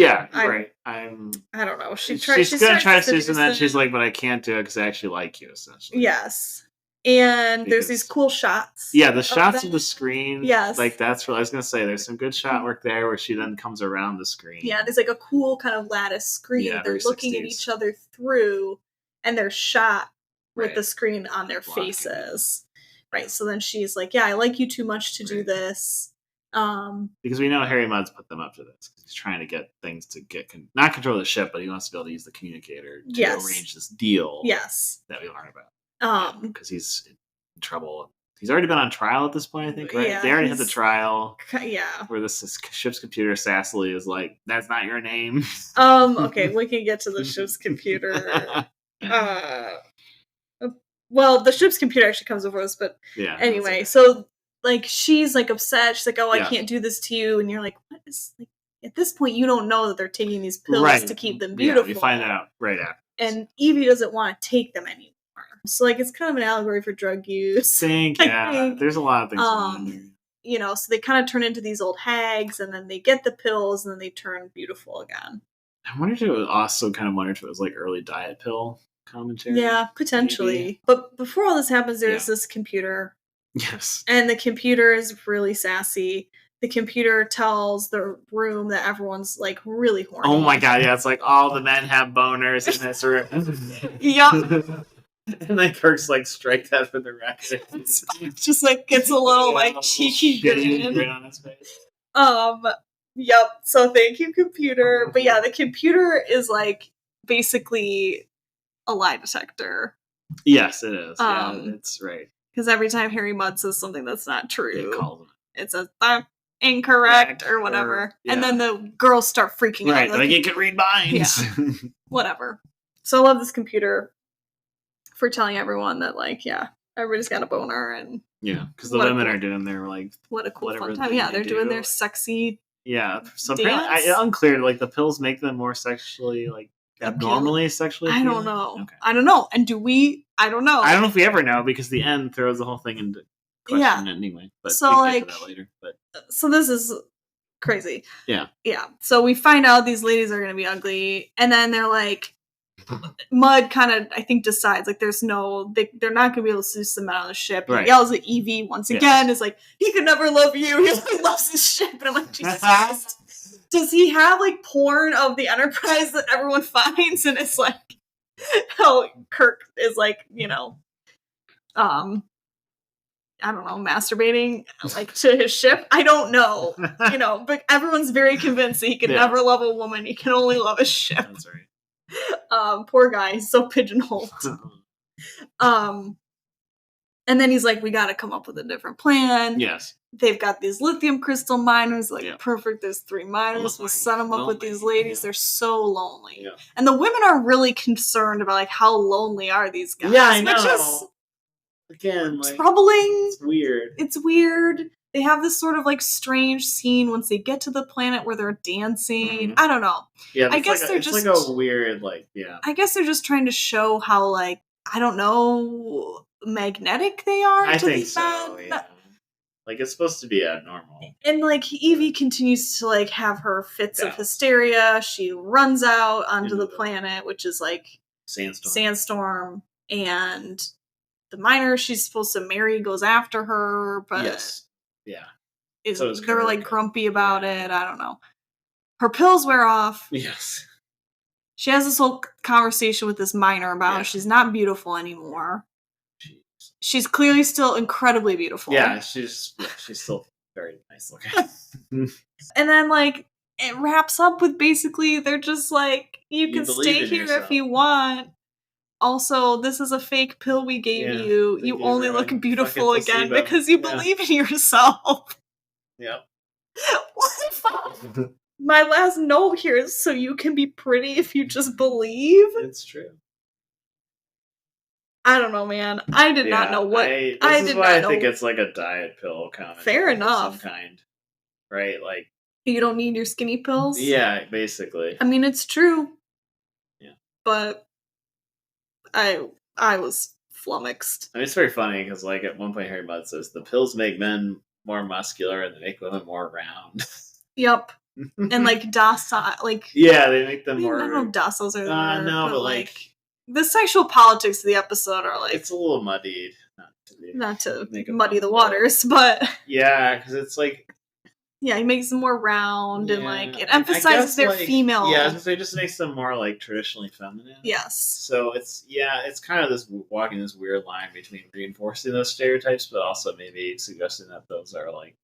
She's gonna try to seduce him, and then she's like, but I can't do it because I actually like you, essentially. Yes. And there's these cool shots. Yeah, the shots of the screen. Yes. Like that's what I was gonna say. There's some good shot work there where she then comes around the screen. Yeah, there's like a cool kind of lattice screen. Yeah, they're looking 60s. At each other through, and they're shot with the screen on their faces. Right. So then she's like, yeah, I like you too much to do this. Because we know Harry Mudd's put them up to this. He's trying to get things to not control the ship, but he wants to be able to use the communicator to arrange this deal. Yes. That we learn about. Because he's in trouble. He's already been on trial at this point, I think, right? Yeah, they already had the trial. Yeah. Where this ship's computer sassily is like, that's not your name. Okay, we can get to the ship's computer. Well, the ship's computer actually comes over us, but anyway, so like she's like upset. She's like, "Oh, I can't do this to you," and you're like, "What is like?" At this point, you don't know that they're taking these pills to keep them beautiful. Yeah, we find that out right after. And Evie doesn't want to take them anymore. So like, it's kind of an allegory for drug use. I think. There's a lot of things going on there. So they kind of turn into these old hags, and then they get the pills, and then they turn beautiful again. I wonder if it was like early diet pill commentary. Yeah, potentially. Maybe. But before all this happens, there's this computer. Yes. And the computer is really sassy. The computer tells the room that everyone's like really horny. Oh my god, yeah, it's like all the men have boners in this room. Yep. And then Kirk's like, strike that for the record. Just like gets a little like cheeky grin on his face. Yep. So thank you, computer. But yeah, the computer is like basically a lie detector. Yes, it is. Yeah, it's right. Because every time Harry Mudd says something that's not true, it says incorrect or whatever. And then the girls start freaking out. Like it can read minds. Yeah. Whatever. So I love this computer for telling everyone that, like, everybody's got a boner. And yeah, because the women are doing their, like, what a cool fun time. Yeah, they're doing their sexy Yeah, so apparently, unclear. Like the pills make them more sexually, like abnormally sexually appealing? I don't know. Okay. I don't know. And do we? I don't know. I don't know if we ever know because the end throws the whole thing into question anyway. But so we like get to that later. But so this is crazy. Yeah. So we find out these ladies are going to be ugly, and then they're like, Mud kind of, I think, decides like they're not going to be able to seduce them out on the ship. Right. He yells at Evie once again. Is like, he could never love you. He only loves his ship. And I'm like, Jesus Christ. Does he have like porn of the Enterprise that everyone finds? And it's like how Kirk is like, I don't know, masturbating like to his ship. I don't know, but everyone's very convinced that he can never love a woman. He can only love his ship. That's right. Poor guy, he's so pigeonholed. And then he's like, we got to come up with a different plan. Yes. They've got these lithium crystal miners, perfect. There's 3 miners. We'll set them up with these ladies. They're so lonely. Yeah. And the women are really concerned about like how lonely are these guys. Yeah, I know. Again, like, troubling. It's weird. They have this sort of like strange scene once they get to the planet where they're dancing. Mm-hmm. I don't know. Yeah, I guess they're just like a weird I guess they're just trying to show how like I don't know magnetic they are. I think so. Yeah. Like it's supposed to be abnormal. And like Evie continues to like have her fits of hysteria. She runs out onto the planet, which is like sandstorm, and the miner she's supposed to marry goes after her, but they're like grumpy about it. I don't know. Her pills wear off. Yes. She has this whole conversation with this miner about how she's not beautiful anymore. Jeez. She's clearly still incredibly beautiful. Yeah, she's still very nice looking. And then like it wraps up with basically they're just like, you can stay here if you want. Also, this is a fake pill we gave you. You only look beautiful again because you believe in yourself. Yep. What the fuck? My last note here is so you can be pretty if you just believe. It's true. I don't know, man. I did not know what. This is why I think it's like a diet pill comment. Fair enough. Of some kind. Right? Like. You don't need your skinny pills? Yeah, basically. I mean, it's true. Yeah. But I was flummoxed. I mean, it's very funny because, like, at one point, Harry Mudd says the pills make men more muscular and they make women more round. Yep. And like docile, like they make them more. I don't know if dociles are there. No, but like the sexual politics of the episode are like it's a little muddied. Not to muddy the waters, but because it's like. Yeah, he makes them more round and like it emphasizes their female. Yeah, it just makes them more like traditionally feminine. Yes. So it's kind of this walking this weird line between reinforcing those stereotypes, but also maybe suggesting that those are like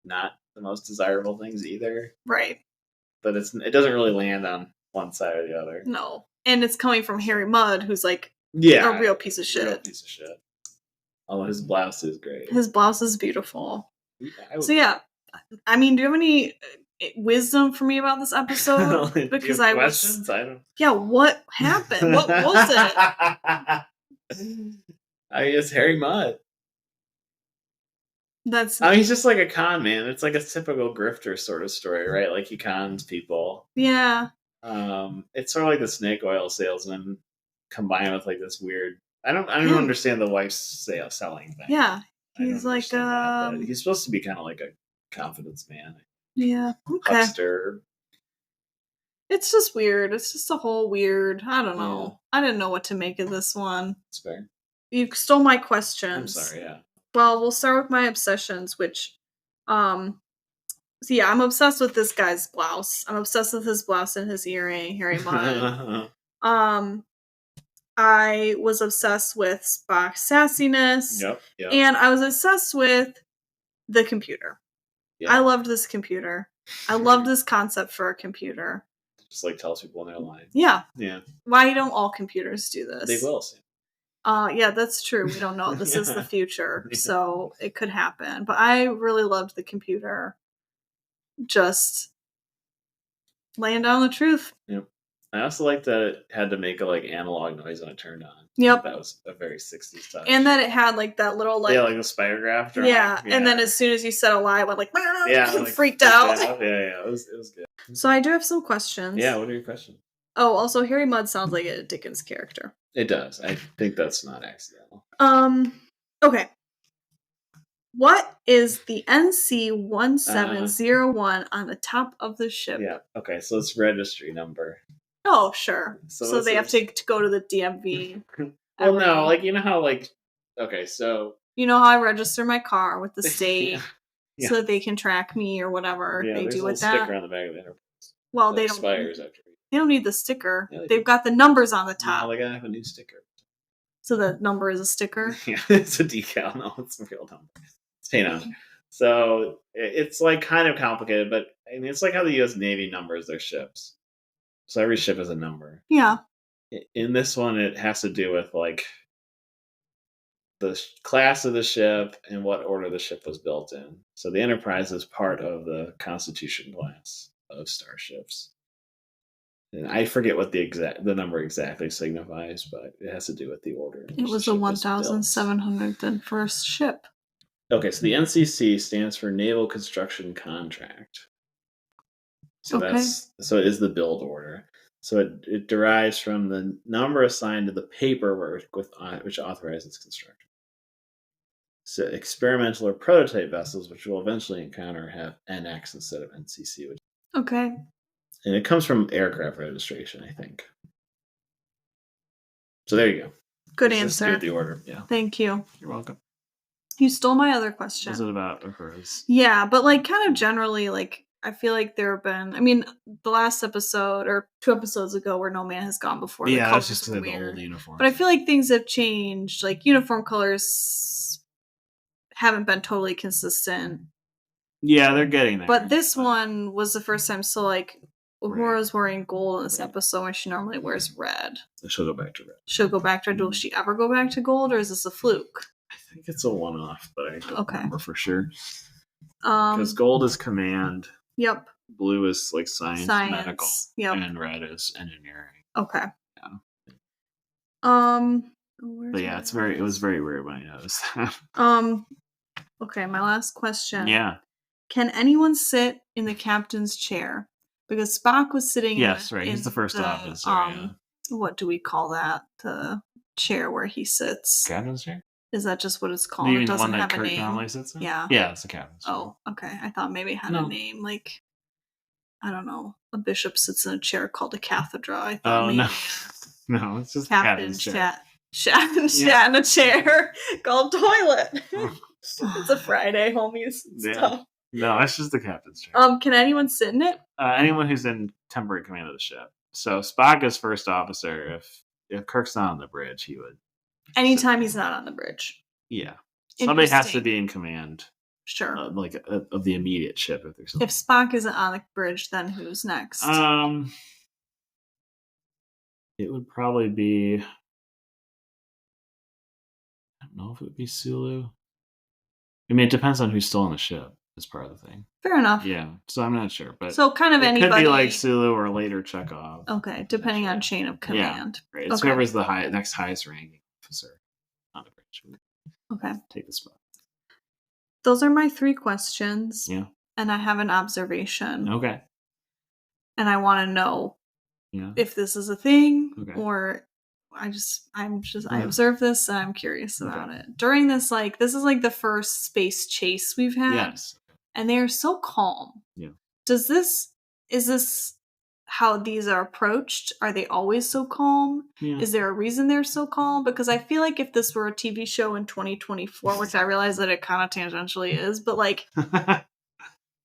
not the most desirable things either. Right. But it doesn't really land on one side or the other. No, and it's coming from Harry Mudd, who's like a real piece of shit. Although his blouse is great. His blouse is beautiful. So I mean, do you have any wisdom for me about this episode? Because I questions? I don't. Yeah, what happened? What was it? It's Harry Mudd. He's just like a con man. It's like a typical grifter sort of story, right? Like he cons people. Yeah. It's sort of like the snake oil salesman combined with like this weird. I don't understand the wife's selling thing. Yeah, he's like he's supposed to be kind of like a confidence man. Yeah. Okay. Huckster. It's just weird. It's just a whole weird. I don't know. I didn't know what to make of this one. It's fair. You stole my questions. I'm sorry. Yeah. Well, we'll start with my obsessions, which, I'm obsessed with this guy's blouse. I'm obsessed with his blouse and his earring, Harry Mudd. I was obsessed with Spock's sassiness. Yep. And I was obsessed with the computer. Yeah. I loved this computer. I loved this concept for a computer. Just like tells people when they're lying. Yeah. Yeah. Why don't all computers do this? They will. Yeah, that's true. We don't know. This is the future, so it could happen. But I really loved the computer. Just laying down the truth. Yep. I also like that it had to make a analog noise when it turned on. Yep. That was a very 60s touch. And then it had that little the spirograph drum. Yeah, and then as soon as you said a lie, it went freaked out. out. Yeah, it was good. So I do have some questions. Yeah, what are your questions? Oh, also Harry Mudd sounds like a Dickens character. It does. I think that's not accidental. Okay. What is the NC-1701 on the top of the ship? Yeah, okay, so it's registry number. Oh, sure. So they have to go to the DMV. Well, no, you know how, okay, so... You know how I register my car with the state so that they can track me or whatever they do with that? There's a sticker on the back of the Enterprise. Well, they don't... expires after. They don't need the sticker. Yeah, they've got the numbers on the top. No, they gotta have a new sticker. So the number is a sticker? Yeah, it's a decal. No, it's a real number. It's paint on. So it's kind of complicated, but I mean, it's like how the U.S. Navy numbers their ships. So every ship has a number. Yeah. In this one, it has to do with the class of the ship and what order the ship was built in. So the Enterprise is part of the Constitution class of starships. And I forget what the number exactly signifies, but it has to do with the order. It was the 1,701st ship. Okay, so the NCC stands for Naval Construction Contract. So it is the build order. So it derives from the number assigned to the paperwork which authorizes its construction. So experimental or prototype vessels, which we'll eventually encounter, have NX instead of NCC. Okay. And it comes from aircraft registration, I think. So there you go. Good answer. Just the order. Yeah. Thank you. You're welcome. You stole my other question. Was it about Hers? Yeah, but kind of generally, I feel like there have been. I mean, the last episode or 2 episodes ago, where No Man Has Gone Before. Yeah, that's just the old uniform. But I feel like things have changed. Uniform colors haven't been totally consistent. Yeah, they're getting there. But this one was the first time. So Uhura's wearing gold in this episode when she normally wears red. She'll go back to red. She'll go back to red. Will she ever go back to gold, or is this a fluke? I think it's a one-off, but I don't remember for sure. Because gold is command. Yep. Blue is science, medical. Yep. And red is engineering. Okay. Yeah. But yeah, it was very weird when I noticed that. Okay, my last question. Yeah. Can anyone sit in the captain's chair? Because Spock was sitting Yes, right. He's the first officer. What do we call that? The chair where he sits. Captain's chair? Is that just what it's called? You mean it doesn't the one that have Kirk a name. normally sits in? Yeah. Yeah, it's the captain's chair. Oh, okay. I thought maybe it had a name. I don't know. A bishop sits in a chair called a cathedra. I thought no. No, it's just captain's chair. Shat in a chair called toilet. It's a Friday, homies. Stuff. No, it's just the captain's chair. Can anyone sit in it? Anyone who's in temporary command of the ship. So Spock is first officer. If Kirk's not on the bridge, he would. Anytime he's not on the bridge. Yeah. Somebody has to be in command. Sure. Of the immediate ship if there's something. If Spock isn't on the bridge, then who's next? It would probably be. I don't know if it would be Sulu. I mean, it depends on who's still on the ship. Is part of the thing. Fair enough. Yeah, so I'm not sure, but so kind of anybody could be Sulu or later Chekhov. Okay, depending on chain of command. Yeah, right. It's whoever's the next highest ranking officer on the bridge. Okay, take the spot. Those are my 3 questions. Yeah, and I have an observation. Okay, and I want to know if this is a thing or I observe this and I'm curious about it. During this, this is the first space chase we've had. Yes. And they are so calm. Yeah. Is this how these are approached? Are they always so calm? Yeah. Is there a reason they're so calm? Because I feel like if this were a TV show in 2024, which I realize that it kind of tangentially is, but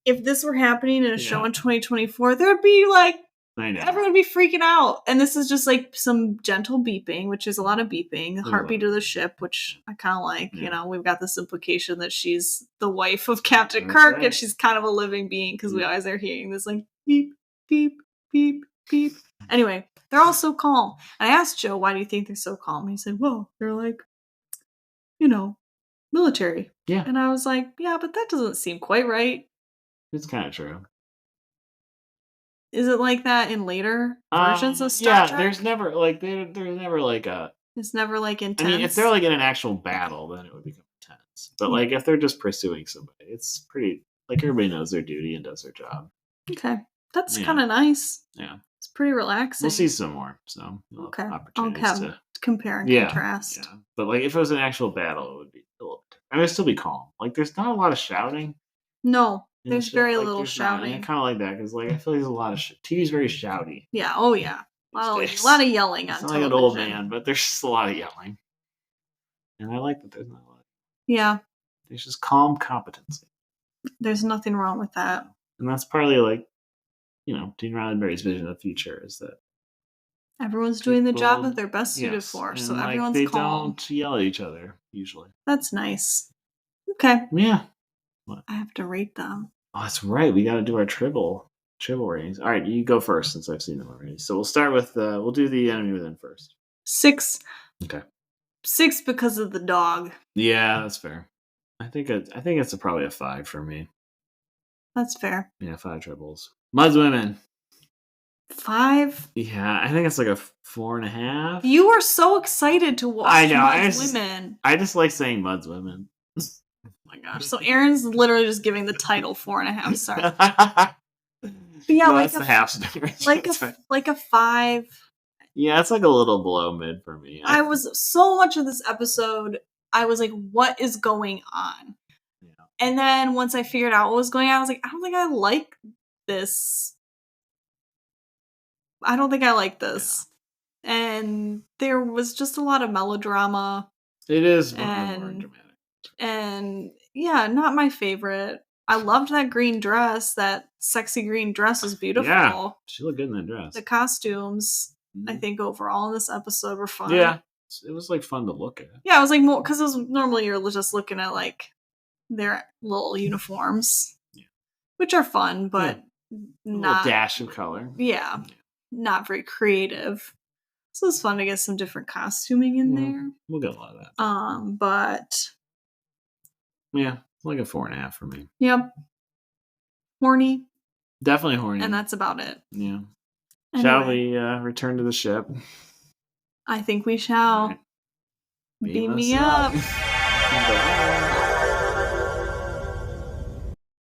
if this were happening in a show in 2024, there'd be everyone would be freaking out. And this is just some gentle beeping, which is a lot of beeping, the heartbeat of the ship, which I kind of like. Yeah. We've got this implication that she's the wife of Captain Kirk, and she's kind of a living being because we always are hearing this beep, beep, beep, beep. Anyway, they're all so calm. And I asked Joe, why do you think they're so calm? And he said, well, they're military. Yeah. And I was like, yeah, but that doesn't seem quite right. It's kind of true. Is it like that in later versions of Star Trek? There's never like there's never like a. It's never like intense. I mean, if they're like in an actual battle, then it would become intense. But like if they're just pursuing somebody, it's pretty like everybody knows their duty and does their job. Okay, that's kind of nice. Yeah, it's pretty relaxing. We'll see some more. So okay, opportunities to compare and contrast. Yeah, but like if it was an actual battle, it would be a little. I mean, it'd still be calm. Like there's not a lot of shouting. No, there's very little shouting. I kind of like that because like I feel like there's a lot of TV's very shouty. Yeah. Oh yeah. A lot of yelling on television. Like an old man, but there's just a lot of yelling. And I like that there's not a lot. Yeah. There's just calm competency. There's nothing wrong with that. And that's partly like, Gene Roddenberry's vision of the future is that everyone's doing the job that they're best suited for. So like, everyone's they calm. Don't yell at each other, usually. That's nice. Okay. Yeah. What? I have to rate them. Oh, that's right. We got to do our tribble ratings. All right, you go first since I've seen them already. So we'll start with we'll do the Enemy Within first. 6. Okay. 6 because of the dog. Yeah, that's fair. I think it's probably a 5 for me. That's fair. Yeah, 5 tribbles. Mud's Women. 5? Yeah, I think it's like a 4.5. You were so excited to watch Mud's Women. I just like saying Mud's Women. Oh my gosh. So Aaron's literally just giving the title 4.5 stars. But yeah, no, that's the half star. Like a 5. Yeah, it's like a little below mid for me. I was so much of this episode, I was like, what is going on? Yeah. And then once I figured out what was going on, I was like, I don't think I like this. Yeah. And there was just a lot of melodrama. It is more dramatic. And yeah, not my favorite. I loved that green dress. That sexy green dress was beautiful. Yeah, she looked good in that dress. The costumes, I think, overall in this episode were fun. Yeah, it was like fun to look at. Yeah, it was like more because normally you're just looking at like their little uniforms, which are fun, but not a dash of color. Yeah, not very creative. So it's fun to get some different costuming in there. We'll get a lot of that. But yeah, like a 4.5 for me. Yep. Horny. Definitely horny. And that's about it. Yeah. Anyway. Shall we return to the ship? I think we shall. Right. Beam me up.